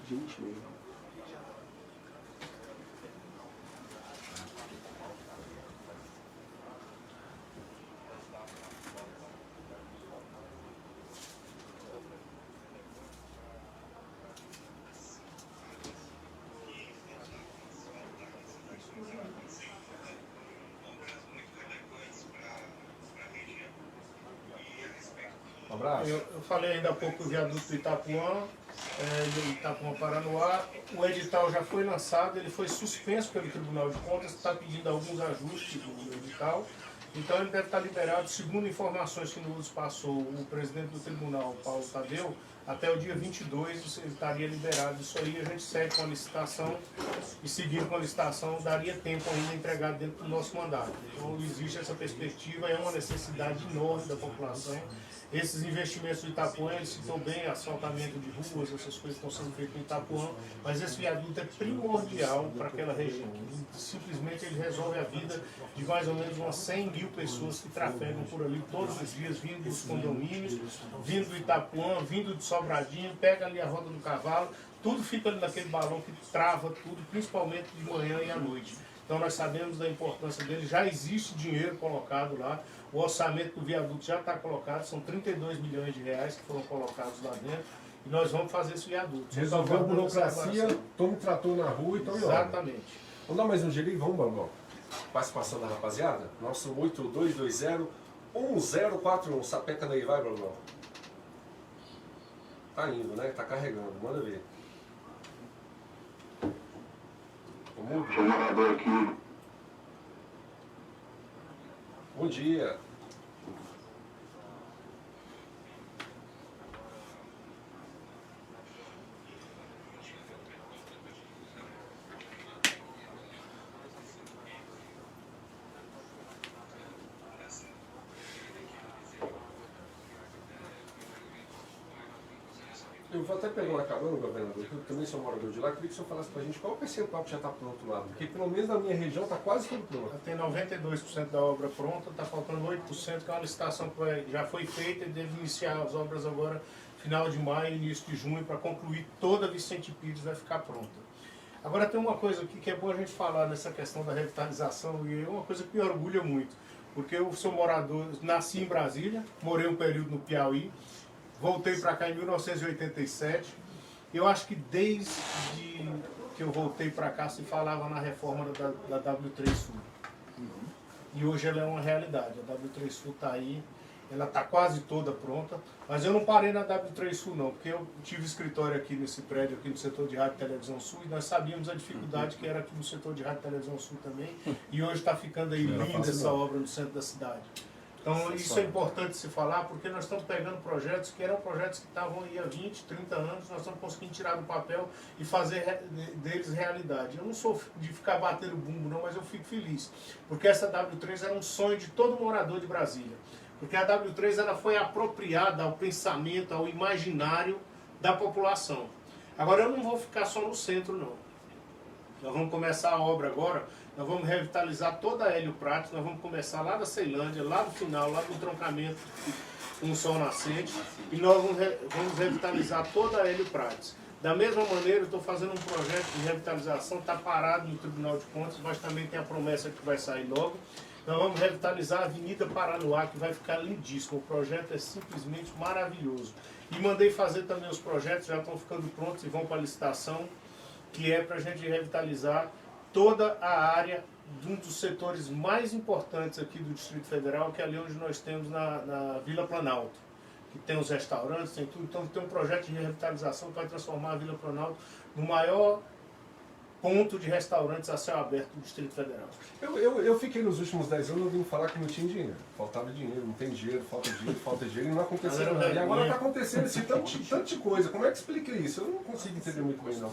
Gente mesmo. Um abraço. Eu falei ainda há pouco do viaduto do Itapuã, Itapuã Paranoá. O edital já foi lançado, ele foi suspenso pelo Tribunal de Contas, está pedindo alguns ajustes do edital. Então ele deve estar liberado, segundo informações que nos passou o presidente do tribunal, Paulo Tadeu, até o dia 22 ele estaria liberado. Isso aí a gente segue com a licitação e seguindo com a licitação daria tempo ainda entregado dentro do nosso mandato. Então existe essa perspectiva, é uma necessidade enorme da população. Esses investimentos do Itapuã, ele citou bem asfaltamento de ruas, essas coisas que estão sendo feitas no Itapuã, mas esse viaduto é primordial para aquela região. Simplesmente ele resolve a vida de mais ou menos umas 100 mil pessoas que trafegam por ali todos os dias, vindo dos condomínios, vindo do Itapuã, vindo de Sobradinho, pega ali a roda do cavalo, tudo fica ali naquele balão que trava tudo, principalmente de manhã e à noite. Então nós sabemos da importância dele, já existe dinheiro colocado lá, o orçamento do viaduto já está colocado, são 32 milhões de reais que foram colocados lá dentro, e nós vamos fazer esse viaduto. Resolveu a burocracia, tome trator na rua e tome obra. Exatamente. Vamos dar mais um gelinho? Vamos, Bablau. Participação da rapaziada? Nosso 82201041. Sapeca daí, vai, Bablau. Tá indo, né? Tá carregando, manda ver. Vamos. Governador aqui. Bom dia. Eu vou até pegar uma carona, governador, que eu também sou morador de lá, queria que o senhor falasse pra gente qual o percentual que já está pronto lá, porque pelo menos na minha região está quase tudo pronto. Já tem 92% da obra pronta, está faltando 8%, que é uma licitação que já foi feita e deve iniciar as obras agora, final de maio, início de junho, para concluir toda a Vicente Pires vai ficar pronta. Agora tem uma coisa aqui que é bom a gente falar nessa questão da revitalização, e é uma coisa que me orgulha muito, porque eu sou morador, nasci em Brasília, morei um período no Piauí, voltei para cá em 1987. Eu acho que desde que eu voltei para cá se falava na reforma da W3 Sul. E hoje ela é uma realidade. A W3 Sul está aí. ela está quase toda pronta, mas eu não parei na W3 Sul não, porque eu tive escritório aqui nesse prédio, aqui no setor de Rádio e Televisão Sul, e nós sabíamos a dificuldade que era aqui no setor de Rádio e Televisão Sul também, e hoje está ficando aí linda essa obra no centro da cidade. Então isso é importante se falar, porque nós estamos pegando projetos que eram projetos que estavam aí há 20, 30 anos, nós estamos conseguindo tirar do papel e fazer deles realidade. Eu não sou de ficar batendo bumbo não, mas eu fico feliz, porque essa W3 era um sonho de todo morador de Brasília. Porque a W3 ela foi apropriada ao pensamento, ao imaginário da população. Agora eu não vou ficar só no centro não. Nós vamos começar a obra agora, nós vamos revitalizar toda a Hélio Prates, nós vamos começar lá da Ceilândia, lá do final, lá do troncamento com o sol nascente, e nós vamos revitalizar toda a Hélio Prates. Da mesma maneira, eu estou fazendo um projeto de revitalização, está parado no Tribunal de Contas, mas também tem a promessa que vai sair logo. Nós vamos revitalizar a Avenida Paranoá, que vai ficar lindíssimo. O projeto é simplesmente maravilhoso. E mandei fazer também os projetos, já estão ficando prontos e vão para a licitação, que é para a gente revitalizar toda a área de um dos setores mais importantes aqui do Distrito Federal, que é ali onde nós temos na Vila Planalto, que tem os restaurantes, tem tudo. Então tem um projeto de revitalização que vai transformar a Vila Planalto no maior ponto de restaurantes a céu aberto do Distrito Federal. Eu fiquei nos últimos 10 anos ouvindo falar que não tinha dinheiro. Faltava dinheiro, não tem dinheiro, falta dinheiro e não aconteceu nada. E agora está acontecendo esse tanto de coisa. Como é que explica isso? Eu não consigo entender muito bem, não.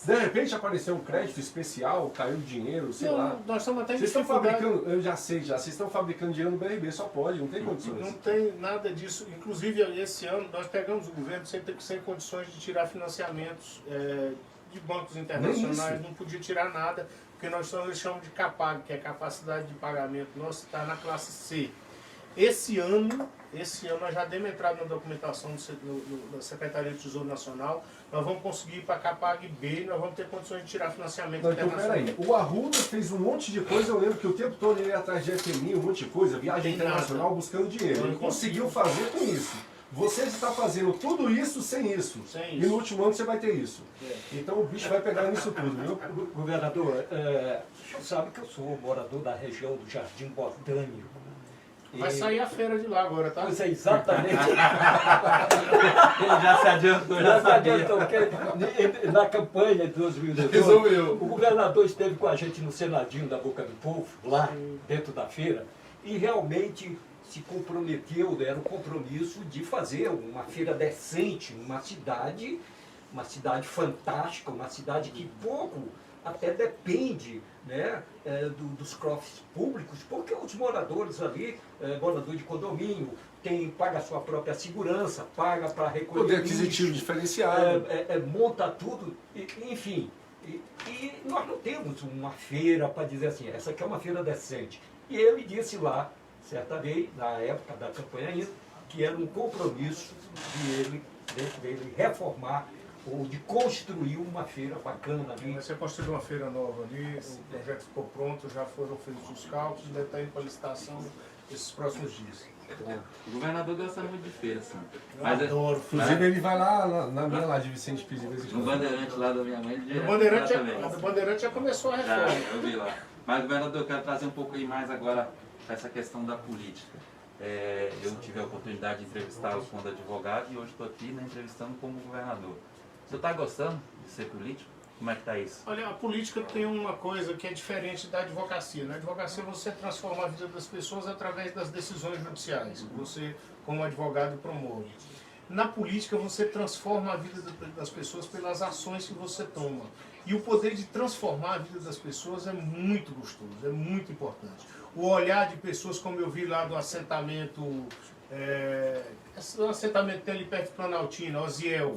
De repente apareceu um crédito especial, caiu dinheiro, sei lá. Nós estamos até em Vocês estão dificuldade. fabricando, eu já sei, vocês estão fabricando dinheiro no BRB, só pode, não tem condições. Não tem nada disso. Inclusive, esse ano, nós pegamos o governo sem condições de tirar financiamentos de bancos internacionais, não podia tirar nada, porque nós chamamos de CAPAG, que é a capacidade de pagamento nossa, está na classe C. Esse ano nós já demos entrada na documentação da Secretaria do Tesouro Nacional, nós vamos conseguir ir para a CAPAG B e nós vamos ter condições de tirar financiamento Não, então, internacional. peraí, o Arruda fez um monte de coisa, eu lembro que o tempo todo ele ia atrás de FMI, um monte de coisa, viagem internacional, buscando dinheiro. Ele conseguiu fazer com isso. Você está fazendo tudo isso sem isso. E no último ano você vai ter isso. Então o bicho vai pegar nisso tudo, viu? Governador, sabe que eu sou morador da região do Jardim Botânico. Vai sair a feira de lá agora, tá? Pois é, exatamente. Ele já se adiantou, já sabia. Porque na campanha de 2018, Resolveu. o governador esteve com a gente no Senadinho da Boca do Povo, lá dentro da feira, e realmente se comprometeu, era um compromisso de fazer uma feira decente, uma cidade fantástica, uma cidade que pouco até depende, né, dos cofres públicos, porque os moradores ali, morador de condomínio, paga a sua própria segurança, paga para recolher Poder aquisitivo diferenciado. monta tudo, enfim. E nós não temos uma feira para dizer assim, essa aqui é uma feira decente. E ele disse lá, certa vez, na época da campanha ainda, que era um compromisso dele reformar ou de construir uma feira bacana ali. Vai ser construída uma feira nova ali, o projeto ficou pronto, já foram feitos os cálculos, ainda está indo para a licitação esses próximos dias. O governador gosta muito de feira, assim. Eu adoro. Inclusive ele vai lá na minha lá de Vicente Pires de vez em No quando. Bandeirante lá da minha mãe, ele A também. Bandeirante já começou a reforma. Eu vi lá. Mas, governador, eu quero trazer um pouco aí mais agora essa questão da política. Eu tive a oportunidade de entrevistá-lo quando advogado e hoje estou aqui entrevistando como governador. O senhor está gostando de ser político? Como é que está isso? Olha, a política tem uma coisa que é diferente da advocacia. Na advocacia você transforma a vida das pessoas através das decisões judiciais, que você, como advogado, promove. Na política você transforma a vida das pessoas pelas ações que você toma. E o poder de transformar a vida das pessoas é muito gostoso, é muito importante. O olhar de pessoas, como eu vi lá do assentamento, o assentamento que tem ali perto de Planaltina, Oziel.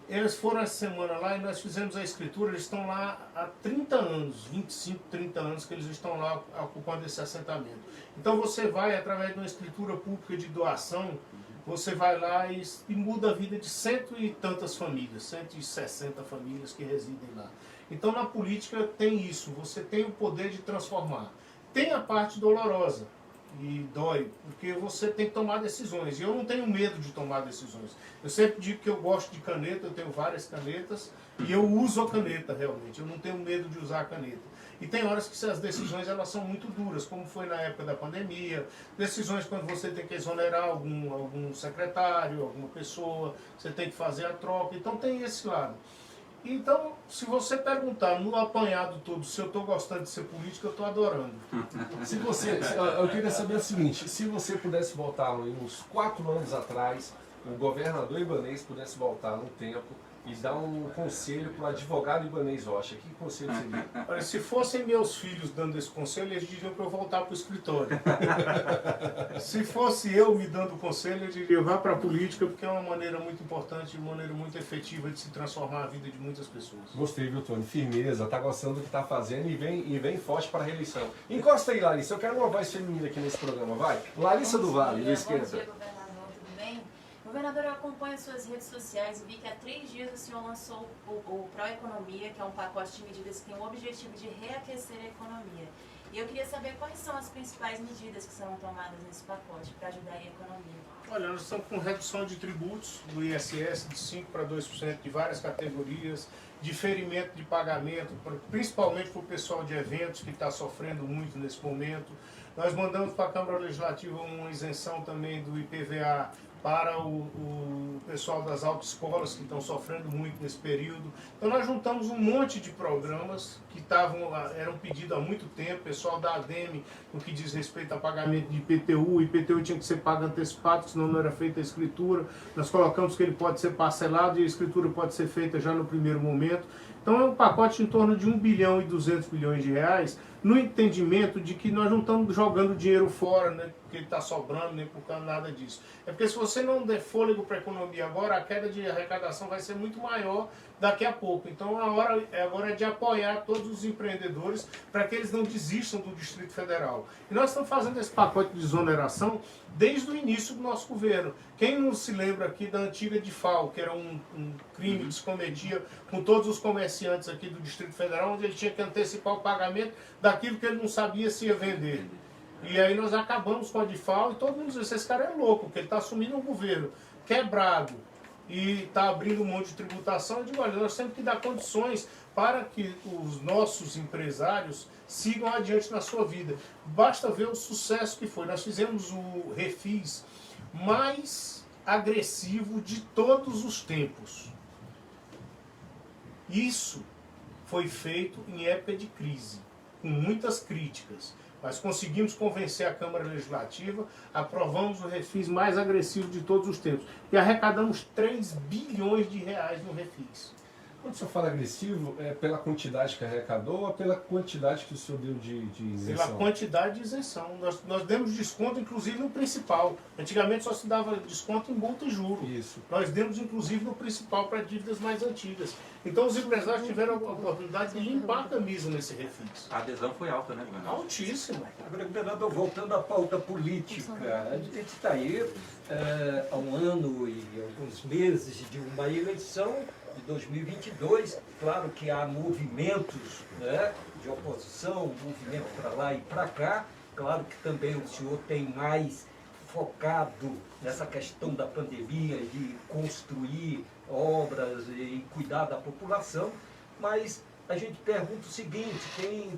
Eles foram essa semana lá e nós fizemos a escritura, eles estão lá há 30 anos, 25, 30 anos que eles estão lá ocupando esse assentamento. Então você vai, através de uma escritura pública de doação, você vai lá e muda a vida de cento e tantas famílias, 160 famílias que residem lá. Então na política tem isso, você tem o poder de transformar. Tem a parte dolorosa, e dói, porque você tem que tomar decisões. E eu não tenho medo de tomar decisões. Eu sempre digo que eu gosto de caneta, eu tenho várias canetas, e eu uso a caneta realmente. Eu não tenho medo de usar a caneta. E tem horas que as decisões elas são muito duras, como foi na época da pandemia, decisões quando você tem que exonerar algum secretário, alguma pessoa, você tem que fazer a troca, então tem esse lado. Então, se você perguntar no apanhado todo se eu estou gostando de ser político, eu estou adorando. Se você, eu queria saber o seguinte, se você pudesse voltar uns 4 anos atrás, o governador Ibanez pudesse voltar no tempo e dar um conselho para o advogado Ibanez Rocha, que conselho seria? Olha, se fossem meus filhos dando esse conselho, eles diriam para eu voltar para o escritório. Se fosse eu me dando conselho, eu diria, vá para a política, porque é uma maneira muito importante, uma maneira muito efetiva de se transformar a vida de muitas pessoas. Gostei, viu, Tony? Firmeza, tá gostando do que tá fazendo e vem forte para a reeleição. Encosta aí, Larissa, eu quero uma voz feminina aqui nesse programa, vai. Larissa do Vale, do esquerda. Bom dia, governador, tudo bem? Governador, eu acompanho as suas redes sociais e vi que há 3 dias o senhor lançou o Pró-Economia, que é um pacote de medidas que tem o objetivo de reaquecer a economia. E eu queria saber quais são as principais medidas que serão tomadas nesse pacote para ajudar a economia. Olha, nós estamos com redução de tributos do ISS de 5% para 2% de várias categorias, diferimento de pagamento, principalmente para o pessoal de eventos que está sofrendo muito nesse momento. Nós mandamos para a Câmara Legislativa uma isenção também do IPVA para o pessoal das autoescolas que estão sofrendo muito nesse período. Então nós juntamos um monte de programas que eram pedidos há muito tempo, pessoal da ADEME, no que diz respeito a pagamento de IPTU, o IPTU tinha que ser pago antecipado, senão não era feita a escritura. Nós colocamos que ele pode ser parcelado e a escritura pode ser feita já no primeiro momento. Então é um pacote em torno de 1 bilhão e 200 milhões de reais, no entendimento de que nós não estamos jogando dinheiro fora, né, porque ele está sobrando, nem por causa nada disso. É porque se você não der fôlego para a economia agora, a queda de arrecadação vai ser muito maior daqui a pouco. Então a hora agora é de apoiar todos os empreendedores para que eles não desistam do Distrito Federal. E nós estamos fazendo esse pacote de exoneração desde o início do nosso governo. Quem não se lembra aqui da antiga DIFAL, que era um crime que se cometia com todos os comerciantes aqui do Distrito Federal, onde ele tinha que antecipar o pagamento daquilo que ele não sabia se ia vender. E aí nós acabamos com a DIFAL e todo mundo diz, esse cara é louco, porque ele está assumindo um governo quebrado e está abrindo um monte de tributação. Eu digo, olha, nós temos que dar condições para que os nossos empresários sigam adiante na sua vida. Basta ver o sucesso que foi. Nós fizemos o refis mais agressivo de todos os tempos. Isso foi feito em época de crise, com muitas críticas. Mas conseguimos convencer a Câmara Legislativa, aprovamos o refis mais agressivo de todos os tempos. E arrecadamos 3 bilhões de reais no refis. Quando o senhor fala agressivo, é pela quantidade que arrecadou ou pela quantidade que o senhor deu de isenção? Pela quantidade de isenção. Nós demos desconto, inclusive, no principal. Antigamente só se dava desconto em multa e juro. Isso. Nós demos, inclusive, no principal para dívidas mais antigas. Então, os empresários tiveram a oportunidade de limpar a camisa nesse refis. A adesão foi alta, né, governador? Altíssima. Agora, governador, voltando à pauta política, a gente está aí há um ano e alguns meses de uma eleição de 2022. Claro que há movimentos, né, de oposição, movimento para lá e para cá. Claro que também o senhor tem mais focado nessa questão da pandemia, de construir obras e cuidar da população, mas a gente pergunta o seguinte,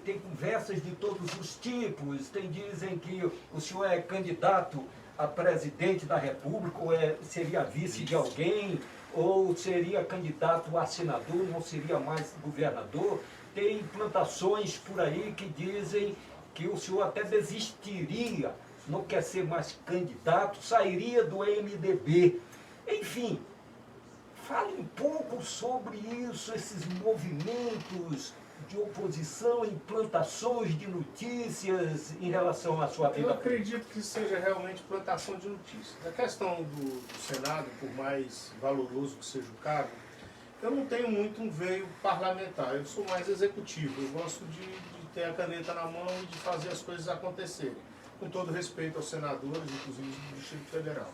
tem conversas de todos os tipos, dizem que o senhor é candidato a presidente da República, ou seria vice de alguém, ou seria candidato a senador, não seria mais governador. Tem plantações por aí que dizem que o senhor até desistiria, não quer ser mais candidato, sairia do MDB. Enfim, fale um pouco sobre isso, esses movimentos de oposição, implantações de notícias em relação à sua vida. Eu acredito que seja realmente plantação de notícias. A questão do Senado, por mais valoroso que seja o cargo, eu não tenho muito um veio parlamentar, eu sou mais executivo, eu gosto de ter a caneta na mão e de fazer as coisas acontecerem, com todo respeito aos senadores, inclusive do Distrito Federal.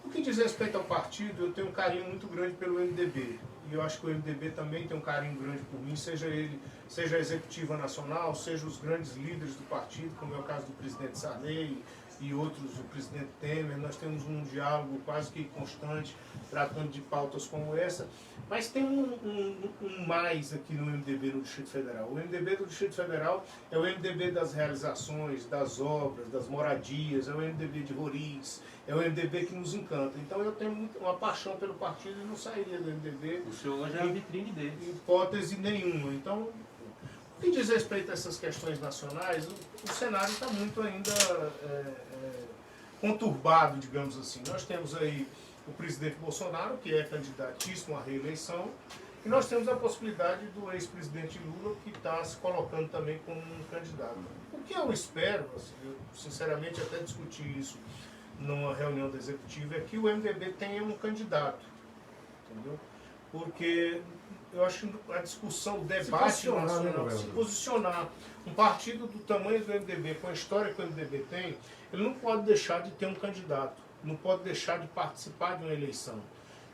No que diz respeito ao partido, eu tenho um carinho muito grande pelo MDB. E eu acho que o MDB também tem um carinho grande por mim, seja a executiva nacional, seja os grandes líderes do partido, como é o caso do presidente Sarney, e outros, o presidente Temer, nós temos um diálogo quase que constante, tratando de pautas como essa, mas tem um mais aqui no MDB no Distrito Federal. O MDB do Distrito Federal é o MDB das realizações, das obras, das moradias, é o MDB de Roriz, é o MDB que nos encanta. Então eu tenho uma paixão pelo partido e não sairia do MDB. O senhor hoje é a vitrine dele. Hipótese nenhuma. Então, no que diz respeito a essas questões nacionais, o cenário está muito ainda conturbado, digamos assim. Nós temos aí o presidente Bolsonaro, que é candidatíssimo à reeleição, e nós temos a possibilidade do ex-presidente Lula, que está se colocando também como um candidato. O que eu espero, assim, eu sinceramente até discuti isso numa reunião da executiva, é que o MDB tenha um candidato, entendeu? Porque eu acho que a discussão, o debate nacional, se posicionar. Um partido do tamanho do MDB, com a história que o MDB tem, ele não pode deixar de ter um candidato, não pode deixar de participar de uma eleição.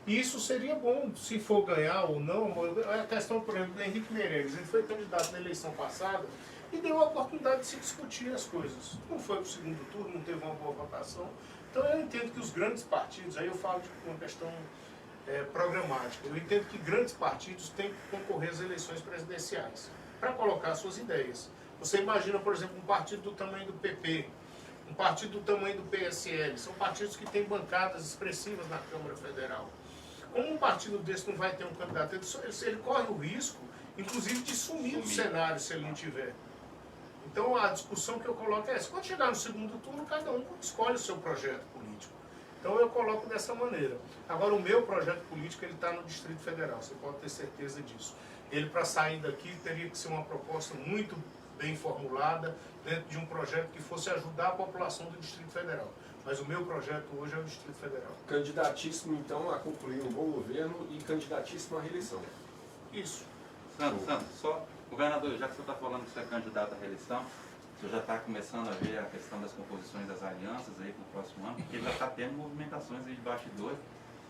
E isso seria bom, se for ganhar ou não. É a questão, por exemplo, do Henrique Meirelles. Ele foi candidato na eleição passada e deu a oportunidade de se discutir as coisas. Não foi para o segundo turno, não teve uma boa votação. Então eu entendo que os grandes partidos, aí eu falo de uma questão programática, eu entendo que grandes partidos têm que concorrer às eleições presidenciais para colocar suas ideias. Você imagina, por exemplo, um partido do tamanho do PP, um partido do tamanho do PSL, são partidos que têm bancadas expressivas na Câmara Federal. Como um partido desse não vai ter um candidato, ele corre o risco, inclusive, de sumir do cenário se ele não tiver. Então a discussão que eu coloco é essa. Quando chegar no segundo turno, cada um escolhe o seu projeto político. Então eu coloco dessa maneira. Agora o meu projeto político está no Distrito Federal, você pode ter certeza disso. Ele, para sair daqui, teria que ser uma proposta muito bem formulada, dentro de um projeto que fosse ajudar a população do Distrito Federal. Mas o meu projeto hoje é o Distrito Federal. Candidatíssimo, então, a concluir um bom governo e candidatíssimo à reeleição. Isso. Sandro, só, governador, já que você está falando que você é candidato à reeleição, você já está começando a ver a questão das composições das alianças aí para o próximo ano, porque já está tendo movimentações aí de bastidores.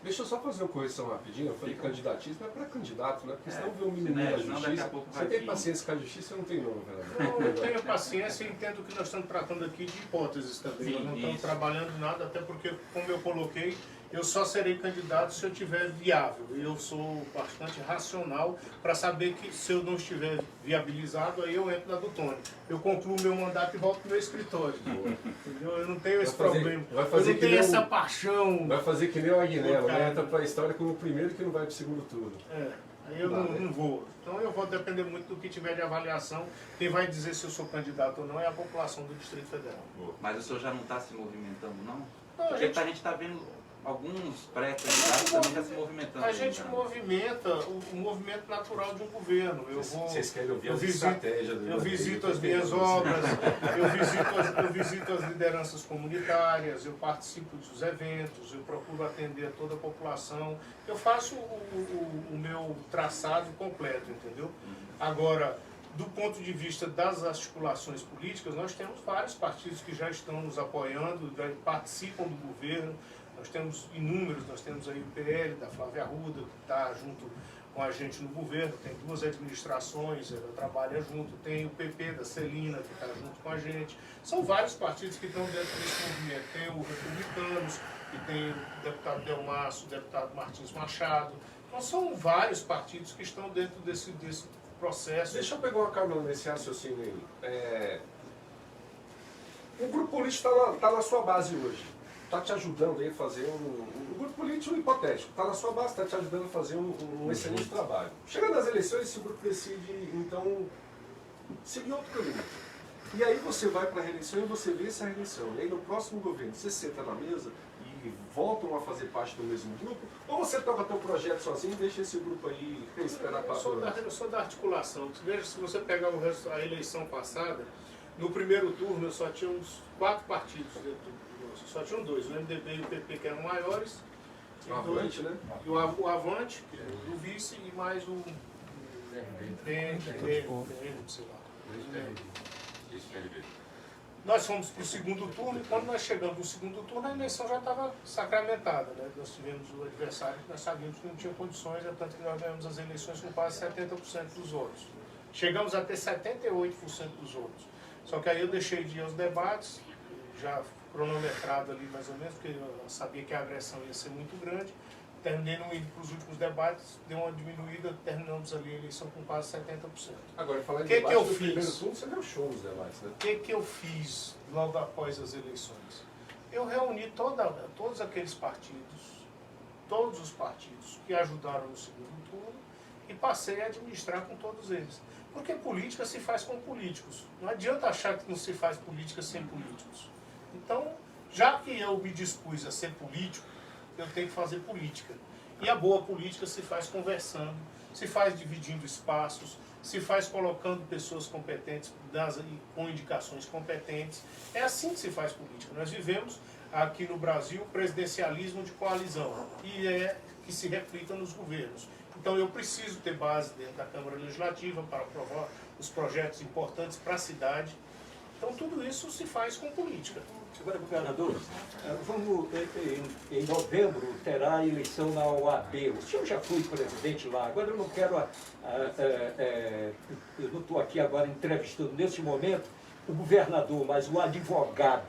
Deixa eu só fazer uma correção rapidinho. Eu falei candidatismo é para candidato, né? Porque senão vê um menino né? da Senão daqui a justiça. pouco Você vai tem vir. paciência com a justiça? Eu não tenho não, vereador. Eu tenho paciência e entendo que nós estamos tratando aqui de hipóteses também. Sim, nós não estamos isso. trabalhando nada, até porque, como eu coloquei, eu só serei candidato se eu estiver viável. E eu sou bastante racional para saber que se eu não estiver viabilizado, aí eu entro na do Tony. Eu concluo meu mandato e volto para o meu escritório. Entendeu? Eu não tenho esse problema. vai Eu fazer não que tenho nem essa o- paixão. Vai fazer que nem o Aguinaldo, Cara. né? Entra para a história como o primeiro que não vai para o segundo turno. Aí eu não vou. Então eu vou depender muito do que tiver de avaliação. Quem vai dizer se eu sou candidato ou não é a população do Distrito Federal. Mas o senhor já não está se movimentando, não? Não, a Porque gente- a gente está vendo alguns pré-candidatos também já se movimentando. A gente já. movimenta o movimento natural de um governo. Vocês querem ouvir eu as visito- estratégias do Eu visito governo, as minhas eu obras, eu visito as lideranças comunitárias, eu participo dos eventos, eu procuro atender toda a população. Eu faço o meu traçado completo, entendeu? Agora, do ponto de vista das articulações políticas, nós temos vários partidos que já estão nos apoiando, já participam do governo. Nós temos inúmeros, nós temos aí o PL da Flávia Arruda, que está junto com a gente no governo, tem duas administrações, ela trabalha junto, tem o PP da Celina, que está junto com a gente. São vários partidos que estão dentro desse movimento. Tem o Republicanos, que tem o deputado Delmaço, o deputado Martins Machado. Então são vários partidos que estão dentro desse processo. Deixa eu pegar uma carona nesse raciocínio aí. O grupo político está na sua base hoje. Está te ajudando aí a fazer um grupo político hipotético. Está na sua base, está te ajudando a fazer um excelente trabalho. Chegando nas eleições, esse grupo decide, então, seguir outro caminho. E aí você vai para a reeleição e você vê essa reeleição. E aí no próximo governo, você senta na mesa e voltam a fazer parte do mesmo grupo, ou você toca teu projeto sozinho e deixa esse grupo aí esperar 4 anos? Eu sou da articulação. Veja, se você pegar a eleição passada, no primeiro turno eu só tinha uns 4 partidos dentro do só tinham 2, o MDB e o PP, que eram maiores. O Avante, né? E o Avante, que é o vice, e mais o PN, sei lá. Nós fomos para o segundo turno, e quando nós chegamos no segundo turno, a eleição já estava sacramentada, né? Nós tivemos o adversário que nós sabíamos que não tinha condições, é tanto que nós ganhamos as eleições com quase 70% dos votos. Chegamos a ter 78% dos votos. Só que aí eu deixei de ir aos debates, já cronometrado ali mais ou menos, porque eu sabia que a agressão ia ser muito grande. Terminei não indo para os últimos debates, deu uma diminuída, terminamos ali a eleição com quase 70%. Agora, falando em Que debate eu do fiz? primeiro turno, você deu show nos debates, né? O que eu fiz logo após as eleições? Eu reuni todos aqueles partidos, todos os partidos que ajudaram no segundo turno e passei a administrar com todos eles. Porque política se faz com políticos. Não adianta achar que não se faz política sem políticos. Então, já que eu me dispus a ser político, eu tenho que fazer política. E a boa política se faz conversando, se faz dividindo espaços, se faz colocando pessoas competentes com indicações competentes. É assim que se faz política. Nós vivemos aqui no Brasil presidencialismo de coalizão, e é que se reflita nos governos. Então eu preciso ter base dentro da Câmara Legislativa para aprovar os projetos importantes para a cidade. Então tudo isso se faz com política. Agora, governador, em novembro terá a eleição na OAB. O senhor já foi presidente lá. Agora eu não quero, eu não estou aqui agora entrevistando nesse momento o governador, mas o advogado.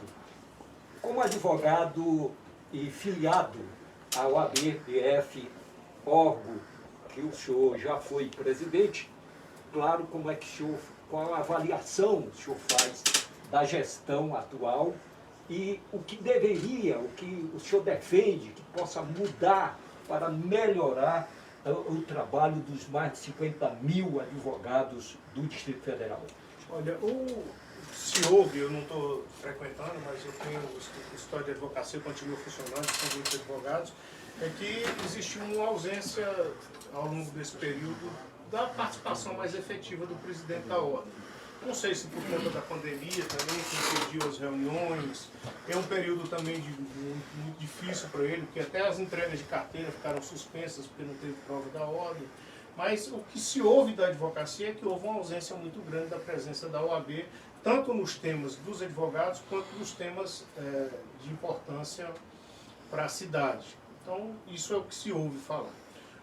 Como advogado e filiado à OAB-BF, órgão que o senhor já foi presidente, claro, como é que o senhor, qual a avaliação o senhor faz da gestão atual e o que deveria, o que o senhor defende que possa mudar para melhorar o trabalho dos mais de 50 mil advogados do Distrito Federal? Olha, se houve, eu não estou frequentando, mas eu tenho o escritório de advocacia, continua funcionando, são muitos advogados, é que existiu uma ausência ao longo desse período da participação mais efetiva do presidente da ordem. Não sei se por conta da pandemia também, que impediu as reuniões, é um período também muito difícil para ele, porque até as entregas de carteira ficaram suspensas porque não teve prova da ordem. Mas o que se ouve da advocacia é que houve uma ausência muito grande da presença da OAB, tanto nos temas dos advogados, quanto nos temas de importância para a cidade. Então, isso é o que se ouve falar.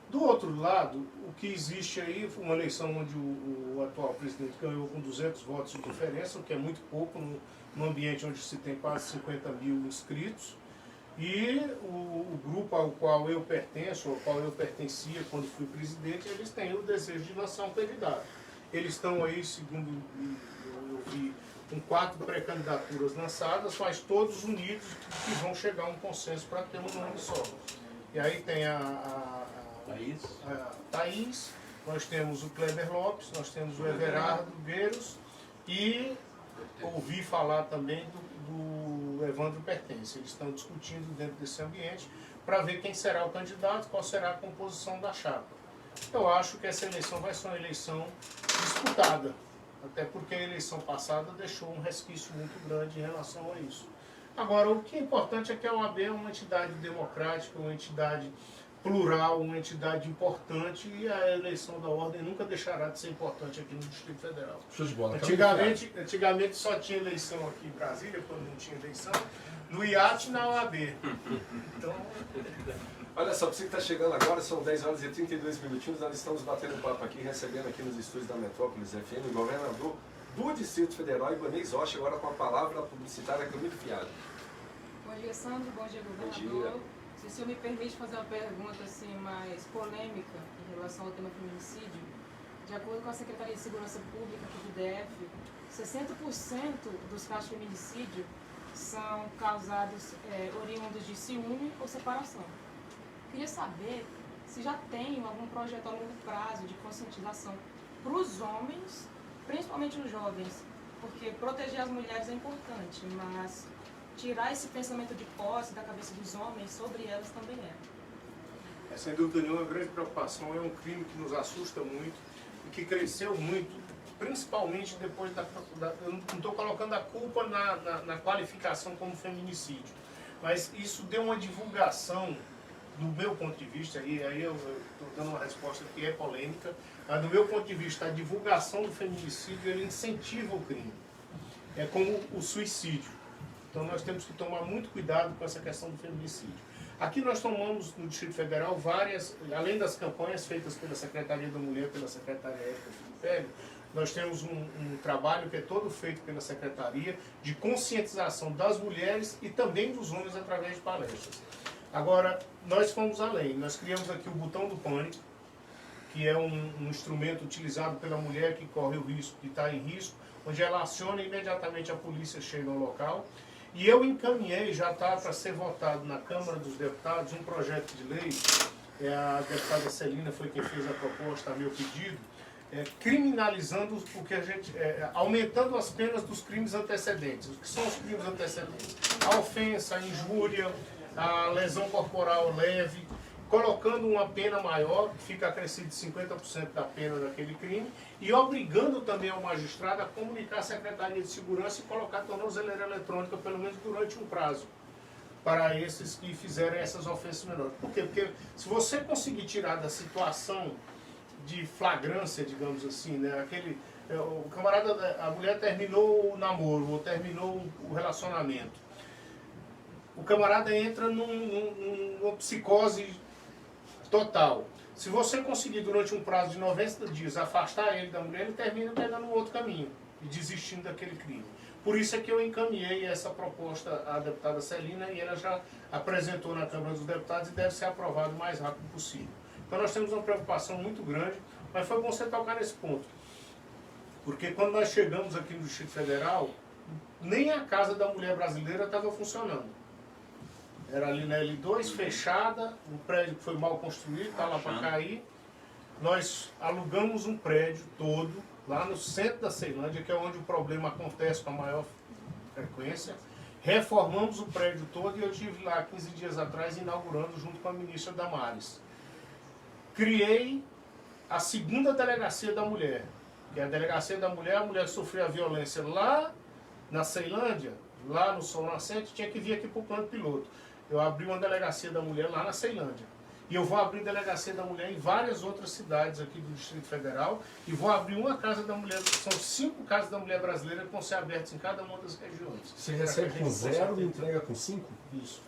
Do outro lado, o que existe aí foi uma eleição onde o atual presidente ganhou com 200 votos de diferença, o que é muito pouco no ambiente onde se tem quase 50 mil inscritos. E o grupo ao qual eu pertenço, ao qual eu pertencia quando fui presidente, eles têm o desejo de lançar um candidato. Eles estão aí, segundo eu vi, com 4 pré-candidaturas lançadas, mas todos unidos que vão chegar a um consenso para ter um nome só. E aí tem a Thaís, nós temos o Kleber Lopes, nós temos o Everardo Gueiros e ouvi falar também do Evandro Pertence. Eles estão discutindo dentro desse ambiente para ver quem será o candidato, qual será a composição da chapa. Eu acho que essa eleição vai ser uma eleição disputada, até porque a eleição passada deixou um resquício muito grande em relação a isso. Agora, o que é importante é que a OAB é uma entidade democrática, uma entidade plural, uma entidade importante, e a eleição da ordem nunca deixará de ser importante aqui no Distrito Federal. Show de bola. Antigamente só tinha eleição aqui em Brasília, quando não tinha eleição, no IAT e na OAB. Então... Olha só, para você que está chegando agora, são 10 horas e 32 minutinhos, nós estamos batendo papo aqui, recebendo aqui nos estúdios da Metrópolis FM, o governador do Distrito Federal, Ibanez Rocha, agora com a palavra publicitária Camilo Fialho. Bom dia, Sandro. Bom dia, governador. Bom dia. Se o senhor me permite fazer uma pergunta assim, mais polêmica em relação ao tema feminicídio, de acordo com a Secretaria de Segurança Pública aqui do DF, 60% dos casos de feminicídio são causados oriundos de ciúme ou separação. Queria saber se já tem algum projeto a longo prazo de conscientização para os homens, principalmente os jovens, porque proteger as mulheres é importante, mas tirar esse pensamento de posse da cabeça dos homens sobre elas também é. Sem dúvida nenhuma, uma grande preocupação, é um crime que nos assusta muito e que cresceu muito, principalmente depois eu não estou colocando a culpa na qualificação como feminicídio, mas isso deu uma divulgação, do meu ponto de vista, e aí eu estou dando uma resposta que é polêmica, mas do meu ponto de vista, a divulgação do feminicídio ele incentiva o crime. É como o suicídio. Então nós temos que tomar muito cuidado com essa questão do feminicídio. Aqui nós tomamos no Distrito Federal várias, além das campanhas feitas pela Secretaria da Mulher, pela Secretaria Érica Filipelli, Nós temos um trabalho que é todo feito pela Secretaria de conscientização das mulheres e também dos homens através de palestras. Agora, nós fomos além. Nós criamos aqui o Botão do Pânico, que é um instrumento utilizado pela mulher que corre o risco, que está em risco, onde ela aciona e imediatamente a polícia chega ao local. E eu encaminhei, já está para ser votado na Câmara dos Deputados, um projeto de lei, a deputada Celina foi quem fez a proposta a meu pedido, criminalizando o que a gente, aumentando as penas dos crimes antecedentes. O que são os crimes antecedentes? A ofensa, a injúria, a lesão corporal leve, colocando uma pena maior, que fica acrescido de 50% da pena daquele crime, e obrigando também ao magistrado a comunicar à Secretaria de Segurança e colocar tornozeleira eletrônica, pelo menos durante um prazo, para esses que fizerem essas ofensas menores. Por quê? Porque se você conseguir tirar da situação de flagrância, digamos assim, né, o camarada, a mulher terminou o namoro, ou terminou o relacionamento, o camarada entra numa psicose total. Se você conseguir, durante um prazo de 90 dias, afastar ele da mulher, ele termina pegando um outro caminho e desistindo daquele crime. Por isso é que eu encaminhei essa proposta à deputada Celina e ela já apresentou na Câmara dos Deputados e deve ser aprovado o mais rápido possível. Então nós temos uma preocupação muito grande, mas foi bom você tocar nesse ponto. Porque quando nós chegamos aqui no Distrito Federal, nem a Casa da Mulher Brasileira estava funcionando. Era ali na L2, fechada, um prédio que foi mal construído, está lá para cair. Nós alugamos um prédio todo, lá no centro da Ceilândia, que é onde o problema acontece com a maior frequência. Reformamos o prédio todo e eu estive lá 15 dias atrás, inaugurando junto com a ministra Damares. Criei a segunda delegacia da mulher, que é a delegacia da mulher. A mulher sofreu a violência lá na Ceilândia, lá no Sol Nascente, tinha que vir aqui para o plano piloto. Eu abri uma delegacia da mulher lá na Ceilândia. E eu vou abrir delegacia da mulher em várias outras cidades aqui do Distrito Federal. E vou abrir uma Casa da Mulher, são 5 Casas da Mulher Brasileira que vão ser abertas em cada uma das regiões. Você recebe com 0 e entrega com 5? Isso.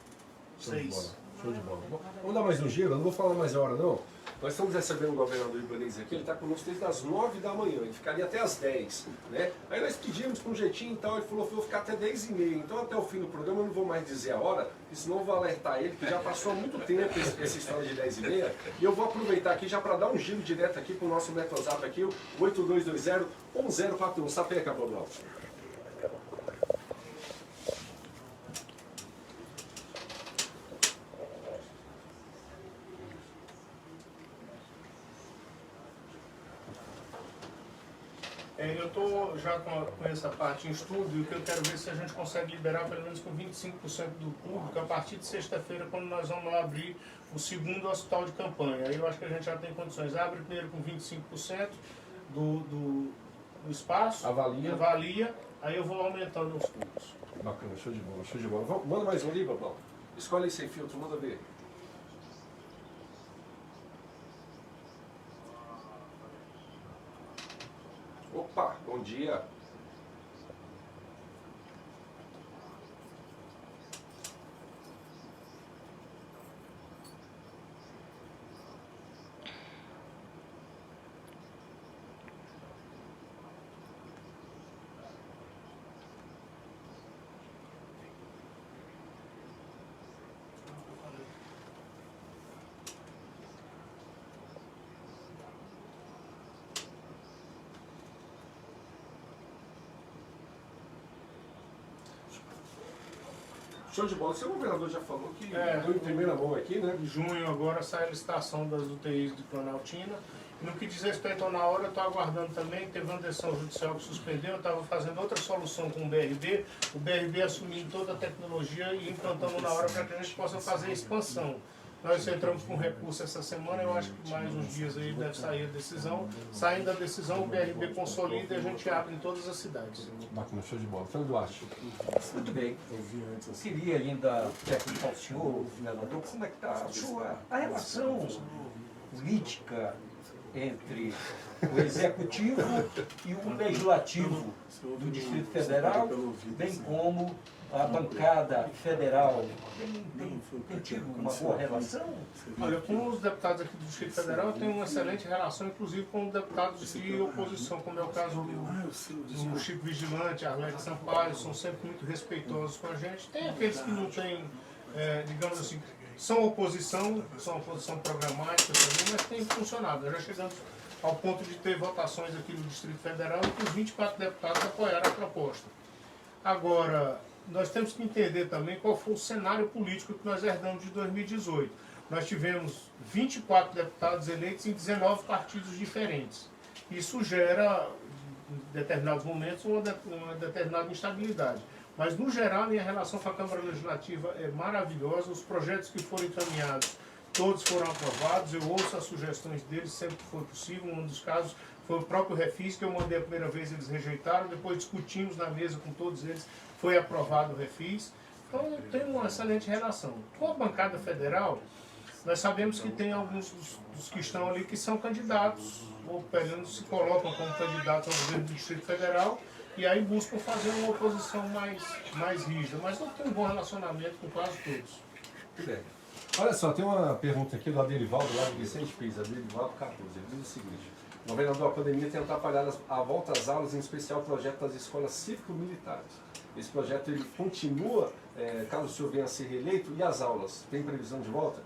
Show de bola. Show de bola. Vamos dar mais um giro? Eu não vou falar mais a hora, não. Nós estamos recebendo o governador Ibanez aqui, ele está conosco desde as 9 da manhã, ele ficaria até as 10, né? Aí nós pedimos com um jeitinho e tal, ele falou, vou ficar até 10h30, então até o fim do programa eu não vou mais dizer a hora, porque senão eu vou alertar ele, que já passou há muito tempo essa história de 10h30, e eu vou aproveitar aqui já para dar um giro direto aqui com o nosso MetroZap aqui, o 8220-1041, Sapeca, Bodal. Eu estou já com essa parte em estudo e o que eu quero ver se a gente consegue liberar pelo menos com 25% do público a partir de sexta-feira, quando nós vamos lá abrir o segundo hospital de campanha. Aí eu acho que a gente já tem condições. Abre primeiro com 25% do espaço, avalia, aí eu vou aumentando os custos. Bacana, show de bola, show de bola. Manda mais um ali, Babão. Escolhe aí sem filtro, manda ver. Opa, bom dia. Show de bola. O seu governador já falou que deu em primeira mão aqui, né? Em junho agora sai a licitação das UTIs de Planaltina. No que diz respeito ao na hora, eu estou aguardando também, teve uma decisão judicial que suspendeu, eu estava fazendo outra solução com o BRB assumindo toda a tecnologia e implantando na hora para que a gente possa fazer a expansão. Nós entramos com recurso essa semana, eu acho que mais uns dias aí deve sair a decisão. Saindo da decisão, o BRB consolida e a gente abre em todas as cidades. Bacana, show de bola. Fernando Duarte. Muito bem. Eu queria ainda perguntar ao senhor, governador, como é que está a relação política entre o Executivo e o Legislativo do Distrito Federal, bem como a bancada federal. Tem tido uma boa relação? Olha, com os deputados aqui do Distrito Federal, eu tenho uma excelente relação, inclusive com deputados de oposição, como é o caso do Chico Vigilante, Arlete Sampaio, são sempre muito respeitosos com a gente. Tem aqueles que não têm, digamos assim, são oposição programática também, mas tem funcionado. Nós já chegamos ao ponto de ter votações aqui no Distrito Federal e que os 24 deputados apoiaram a proposta. Agora, nós temos que entender também qual foi o cenário político que nós herdamos de 2018. Nós tivemos 24 deputados eleitos em 19 partidos diferentes. Isso gera, em determinados momentos, uma determinada instabilidade. Mas, no geral, a minha relação com a Câmara Legislativa é maravilhosa. Os projetos que foram encaminhados, todos foram aprovados. Eu ouço as sugestões deles sempre que for possível. Um dos casos foi o próprio Refis, que eu mandei a primeira vez, eles rejeitaram. Depois discutimos na mesa com todos eles, foi aprovado o Refis. Então, eu tenho uma excelente relação. Com a bancada federal, nós sabemos que tem alguns dos que estão ali que são candidatos, ou pelo menos se colocam como candidatos ao governo do Distrito Federal, e aí buscam fazer uma oposição mais rígida. Mas eu tenho um bom relacionamento com quase todos. Olha só, tem uma pergunta aqui do Adelivaldo, lá do Vicente Pires, Adelivaldo Cardoso. Ele diz o seguinte: governador, a pandemia tem atrapalhado a volta às aulas, em especial o projeto das escolas cívico-militares. Esse projeto ele continua, caso o senhor venha a ser reeleito, e as aulas? Tem previsão de volta?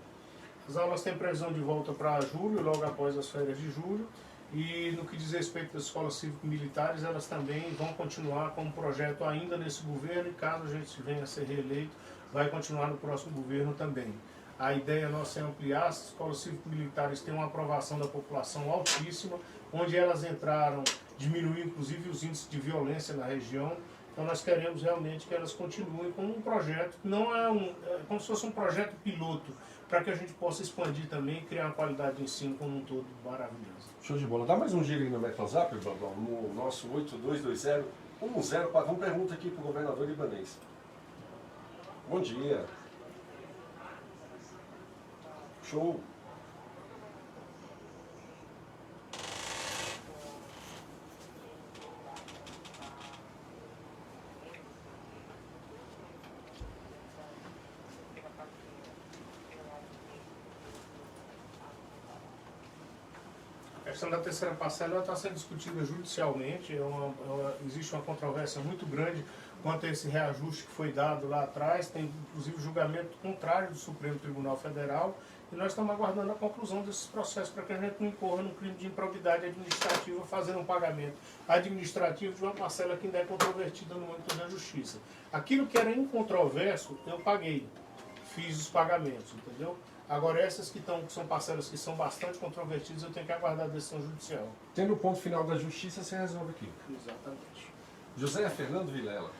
As aulas têm previsão de volta para julho, logo após as férias de julho. E no que diz respeito às escolas cívico-militares, elas também vão continuar com o projeto ainda nesse governo, e caso a gente venha a ser reeleito, vai continuar no próximo governo também. A ideia nossa é ampliar. As escolas cívico-militares têm uma aprovação da população altíssima, onde elas entraram, diminuiu inclusive os índices de violência na região. Então nós queremos realmente que elas continuem com um projeto, que não é como se fosse um projeto piloto, para que a gente possa expandir também e criar uma qualidade de ensino como um todo maravilhosa. Show de bola. Dá mais um giro aí no Metrozap, Blondão, no nosso 8220-1041. Uma pergunta aqui para o governador Ibanez. Bom dia. Show. A questão da terceira parcela está sendo discutida judicialmente. Existe uma controvérsia muito grande quanto a esse reajuste que foi dado lá atrás. Tem inclusive julgamento contrário do Supremo Tribunal Federal, e nós estamos aguardando a conclusão desses processos para que a gente não incorra num crime de improbidade administrativa, fazendo um pagamento administrativo de uma parcela que ainda é controvertida no âmbito da Justiça. Aquilo que era incontroverso, eu paguei, fiz os pagamentos, entendeu? Agora, essas que são parcelas que são bastante controvertidas, eu tenho que aguardar a decisão judicial. Tendo o ponto final da Justiça, você resolve aqui. Exatamente. José Fernando Vilela.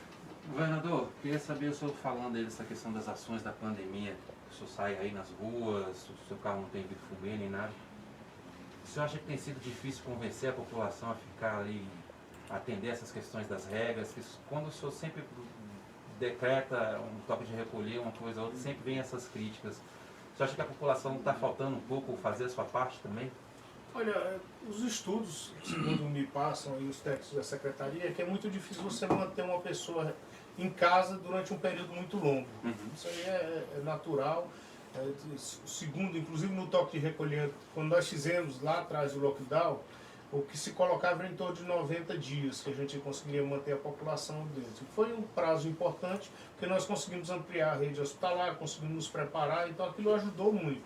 Governador, queria saber o senhor falando aí dessa questão das ações da pandemia. O senhor sai aí nas ruas, o seu carro não tem vidro fumê nem nada. O senhor acha que tem sido difícil convencer a população a ficar ali, a atender essas questões das regras? Que quando o senhor sempre decreta um toque de recolher, uma coisa ou outra, sempre vem essas críticas. Você acha que a população está faltando um pouco fazer a sua parte também? Olha, os estudos, segundo me passam e os técnicos da Secretaria, é que é muito difícil você manter uma pessoa em casa durante um período muito longo. Isso aí é natural. Segundo, inclusive no toque de recolher, quando nós fizemos lá atrás o lockdown, o que se colocava era em torno de 90 dias que a gente conseguiria manter a população dentro. Foi um prazo importante, porque nós conseguimos ampliar a rede hospitalar, conseguimos nos preparar, então aquilo ajudou muito.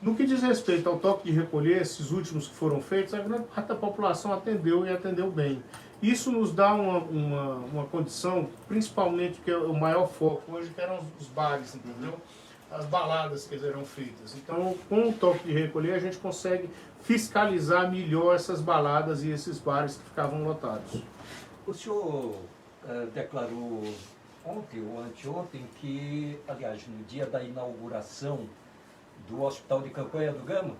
No que diz respeito ao toque de recolher, esses últimos que foram feitos, a grande parte da população atendeu e atendeu bem. Isso nos dá uma condição, principalmente que é o maior foco hoje, que eram os bares, entendeu? As baladas que eram feitas. Então, com o toque de recolher, a gente consegue fiscalizar melhor essas baladas e esses bares que ficavam lotados. O senhor declarou ontem ou anteontem que, aliás, no dia da inauguração do Hospital de Campanha do Gama,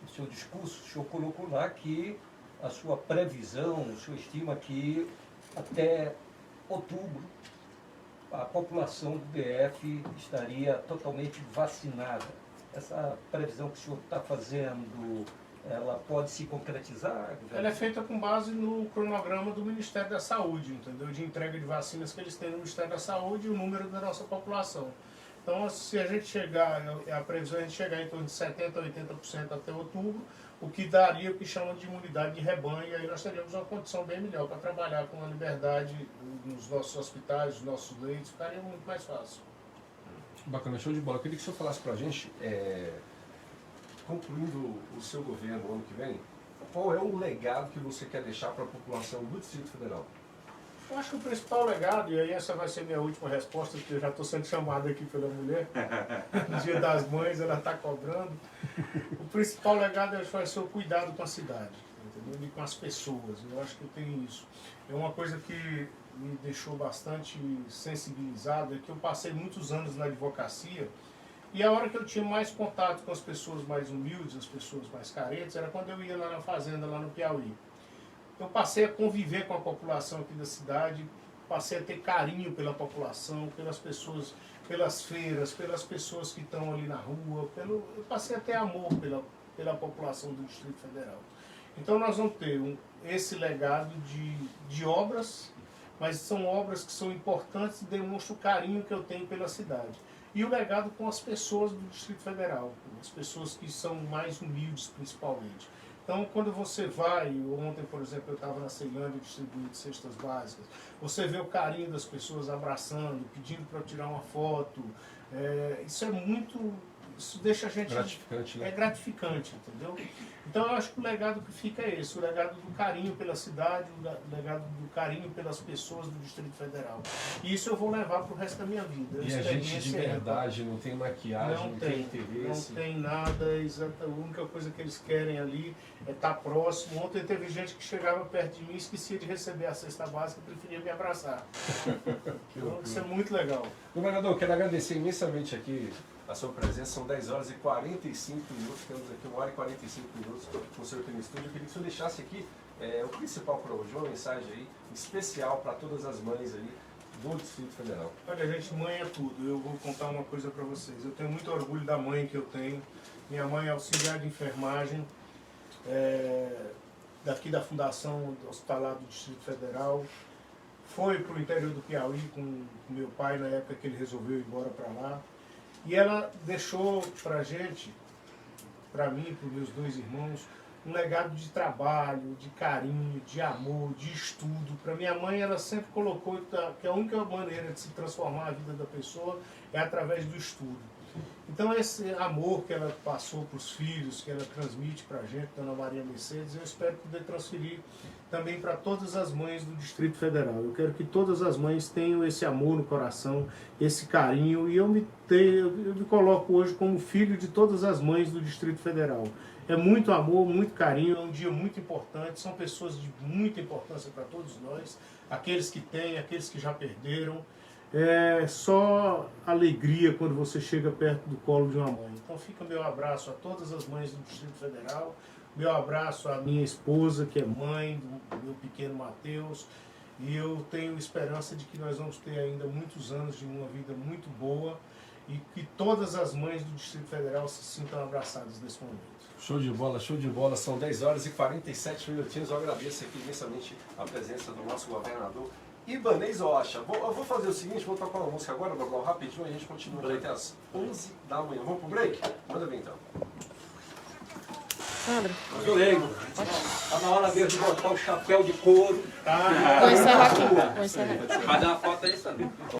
no seu discurso, o senhor colocou lá que a sua previsão, a sua estima que até outubro a população do DF estaria totalmente vacinada. Essa previsão que o senhor está fazendo ela pode se concretizar, governador? Ela é feita com base no cronograma do Ministério da Saúde, entendeu? De entrega de vacinas que eles têm no Ministério da Saúde e o número da nossa população. Então, se a gente chegar, a previsão é a gente chegar em torno de 70% a 80% até outubro, o que daria o que chama de imunidade de rebanho, e aí nós teríamos uma condição bem melhor para trabalhar com a liberdade nos nossos hospitais, nos nossos leitos, ficaria muito mais fácil. Bacana, show de bola. Eu queria que o senhor falasse para a gente, concluindo o seu governo no ano que vem, qual é o legado que você quer deixar para a população do Distrito Federal? Eu acho que o principal legado, e aí essa vai ser minha última resposta, porque eu já estou sendo chamado aqui pela mulher, no Dia das Mães ela está cobrando. O principal legado vai ser o cuidado com a cidade, entendeu? E com as pessoas. Eu acho que eu tenho isso. É uma coisa que me deixou bastante sensibilizado, é que eu passei muitos anos na advocacia, e a hora que eu tinha mais contato com as pessoas mais humildes, as pessoas mais carentes, era quando eu ia lá na fazenda, lá no Piauí. Eu passei a conviver com a população aqui da cidade, passei a ter carinho pela população, pelas pessoas, pelas feiras, pelas pessoas que estão ali na rua, eu passei a ter amor pela população do Distrito Federal. Então nós vamos ter esse legado de obras, mas são obras que são importantes e demonstram o carinho que eu tenho pela cidade. E o legado com as pessoas do Distrito Federal, as pessoas que são mais humildes principalmente. Então, quando você vai, ontem, por exemplo, eu estava na Ceilândia distribuindo cestas básicas, você vê o carinho das pessoas abraçando, pedindo para eu tirar uma foto, isso é muito... Isso deixa a gente... Gratificante, né? É gratificante, entendeu? Então, eu acho que o legado que fica é esse, o legado do carinho pela cidade, o legado do carinho pelas pessoas do Distrito Federal. E isso eu vou levar para o resto da minha vida. E a gente de verdade, não tem maquiagem, não tem interesse. Não tem nada, a única coisa que eles querem ali é estar próximo. Ontem teve gente que chegava perto de mim e esquecia de receber a cesta básica e preferia me abraçar. Então, isso é muito legal. Governador, quero agradecer imensamente aqui a sua presença. São 10 horas e 45 minutos, temos aqui 1 hora e 45 minutos com o senhor aqui no estúdio. Eu queria que o senhor deixasse aqui o principal para hoje, uma mensagem aí especial para todas as mães aí do Distrito Federal. Olha, gente, mãe é tudo. Eu vou contar uma coisa para vocês. Eu tenho muito orgulho da mãe que eu tenho. Minha mãe é auxiliar de enfermagem daqui da Fundação Hospitalar do Distrito Federal. Foi para o interior do Piauí com meu pai na época que ele resolveu ir embora para lá. E ela deixou para a gente, para mim, para os meus dois irmãos, um legado de trabalho, de carinho, de amor, de estudo. Para minha mãe, ela sempre colocou que a única maneira de se transformar a vida da pessoa é através do estudo. Então esse amor que ela passou para os filhos, que ela transmite para a gente, Dona Maria Mercedes, eu espero poder transferir também para todas as mães do Distrito Federal. Eu quero que todas as mães tenham esse amor no coração, esse carinho, e eu me coloco hoje como filho de todas as mães do Distrito Federal. É muito amor, muito carinho, é um dia muito importante, são pessoas de muita importância para todos nós, aqueles que têm, aqueles que já perderam. É só alegria quando você chega perto do colo de uma mãe. Então fica meu abraço a todas as mães do Distrito Federal, meu abraço à minha esposa, que é mãe do meu pequeno Mateus, e eu tenho esperança de que nós vamos ter ainda muitos anos de uma vida muito boa e que todas as mães do Distrito Federal se sintam abraçadas nesse momento. Show de bola, show de bola. São 10 horas e 47 minutinhos. Eu agradeço aqui imensamente a presença do nosso governador Ibanez Rocha. Eu vou fazer o seguinte, vou tocar uma música agora, Bablau, rapidinho, e a gente continua aqui até as 11 da manhã. Vamos pro break? Manda ver então. Sandra. Sou leigo. Está na hora mesmo de botar o chapéu de couro. Vou encerrar aqui. Vou encerrar. Vai dar uma foto aí, Sandra.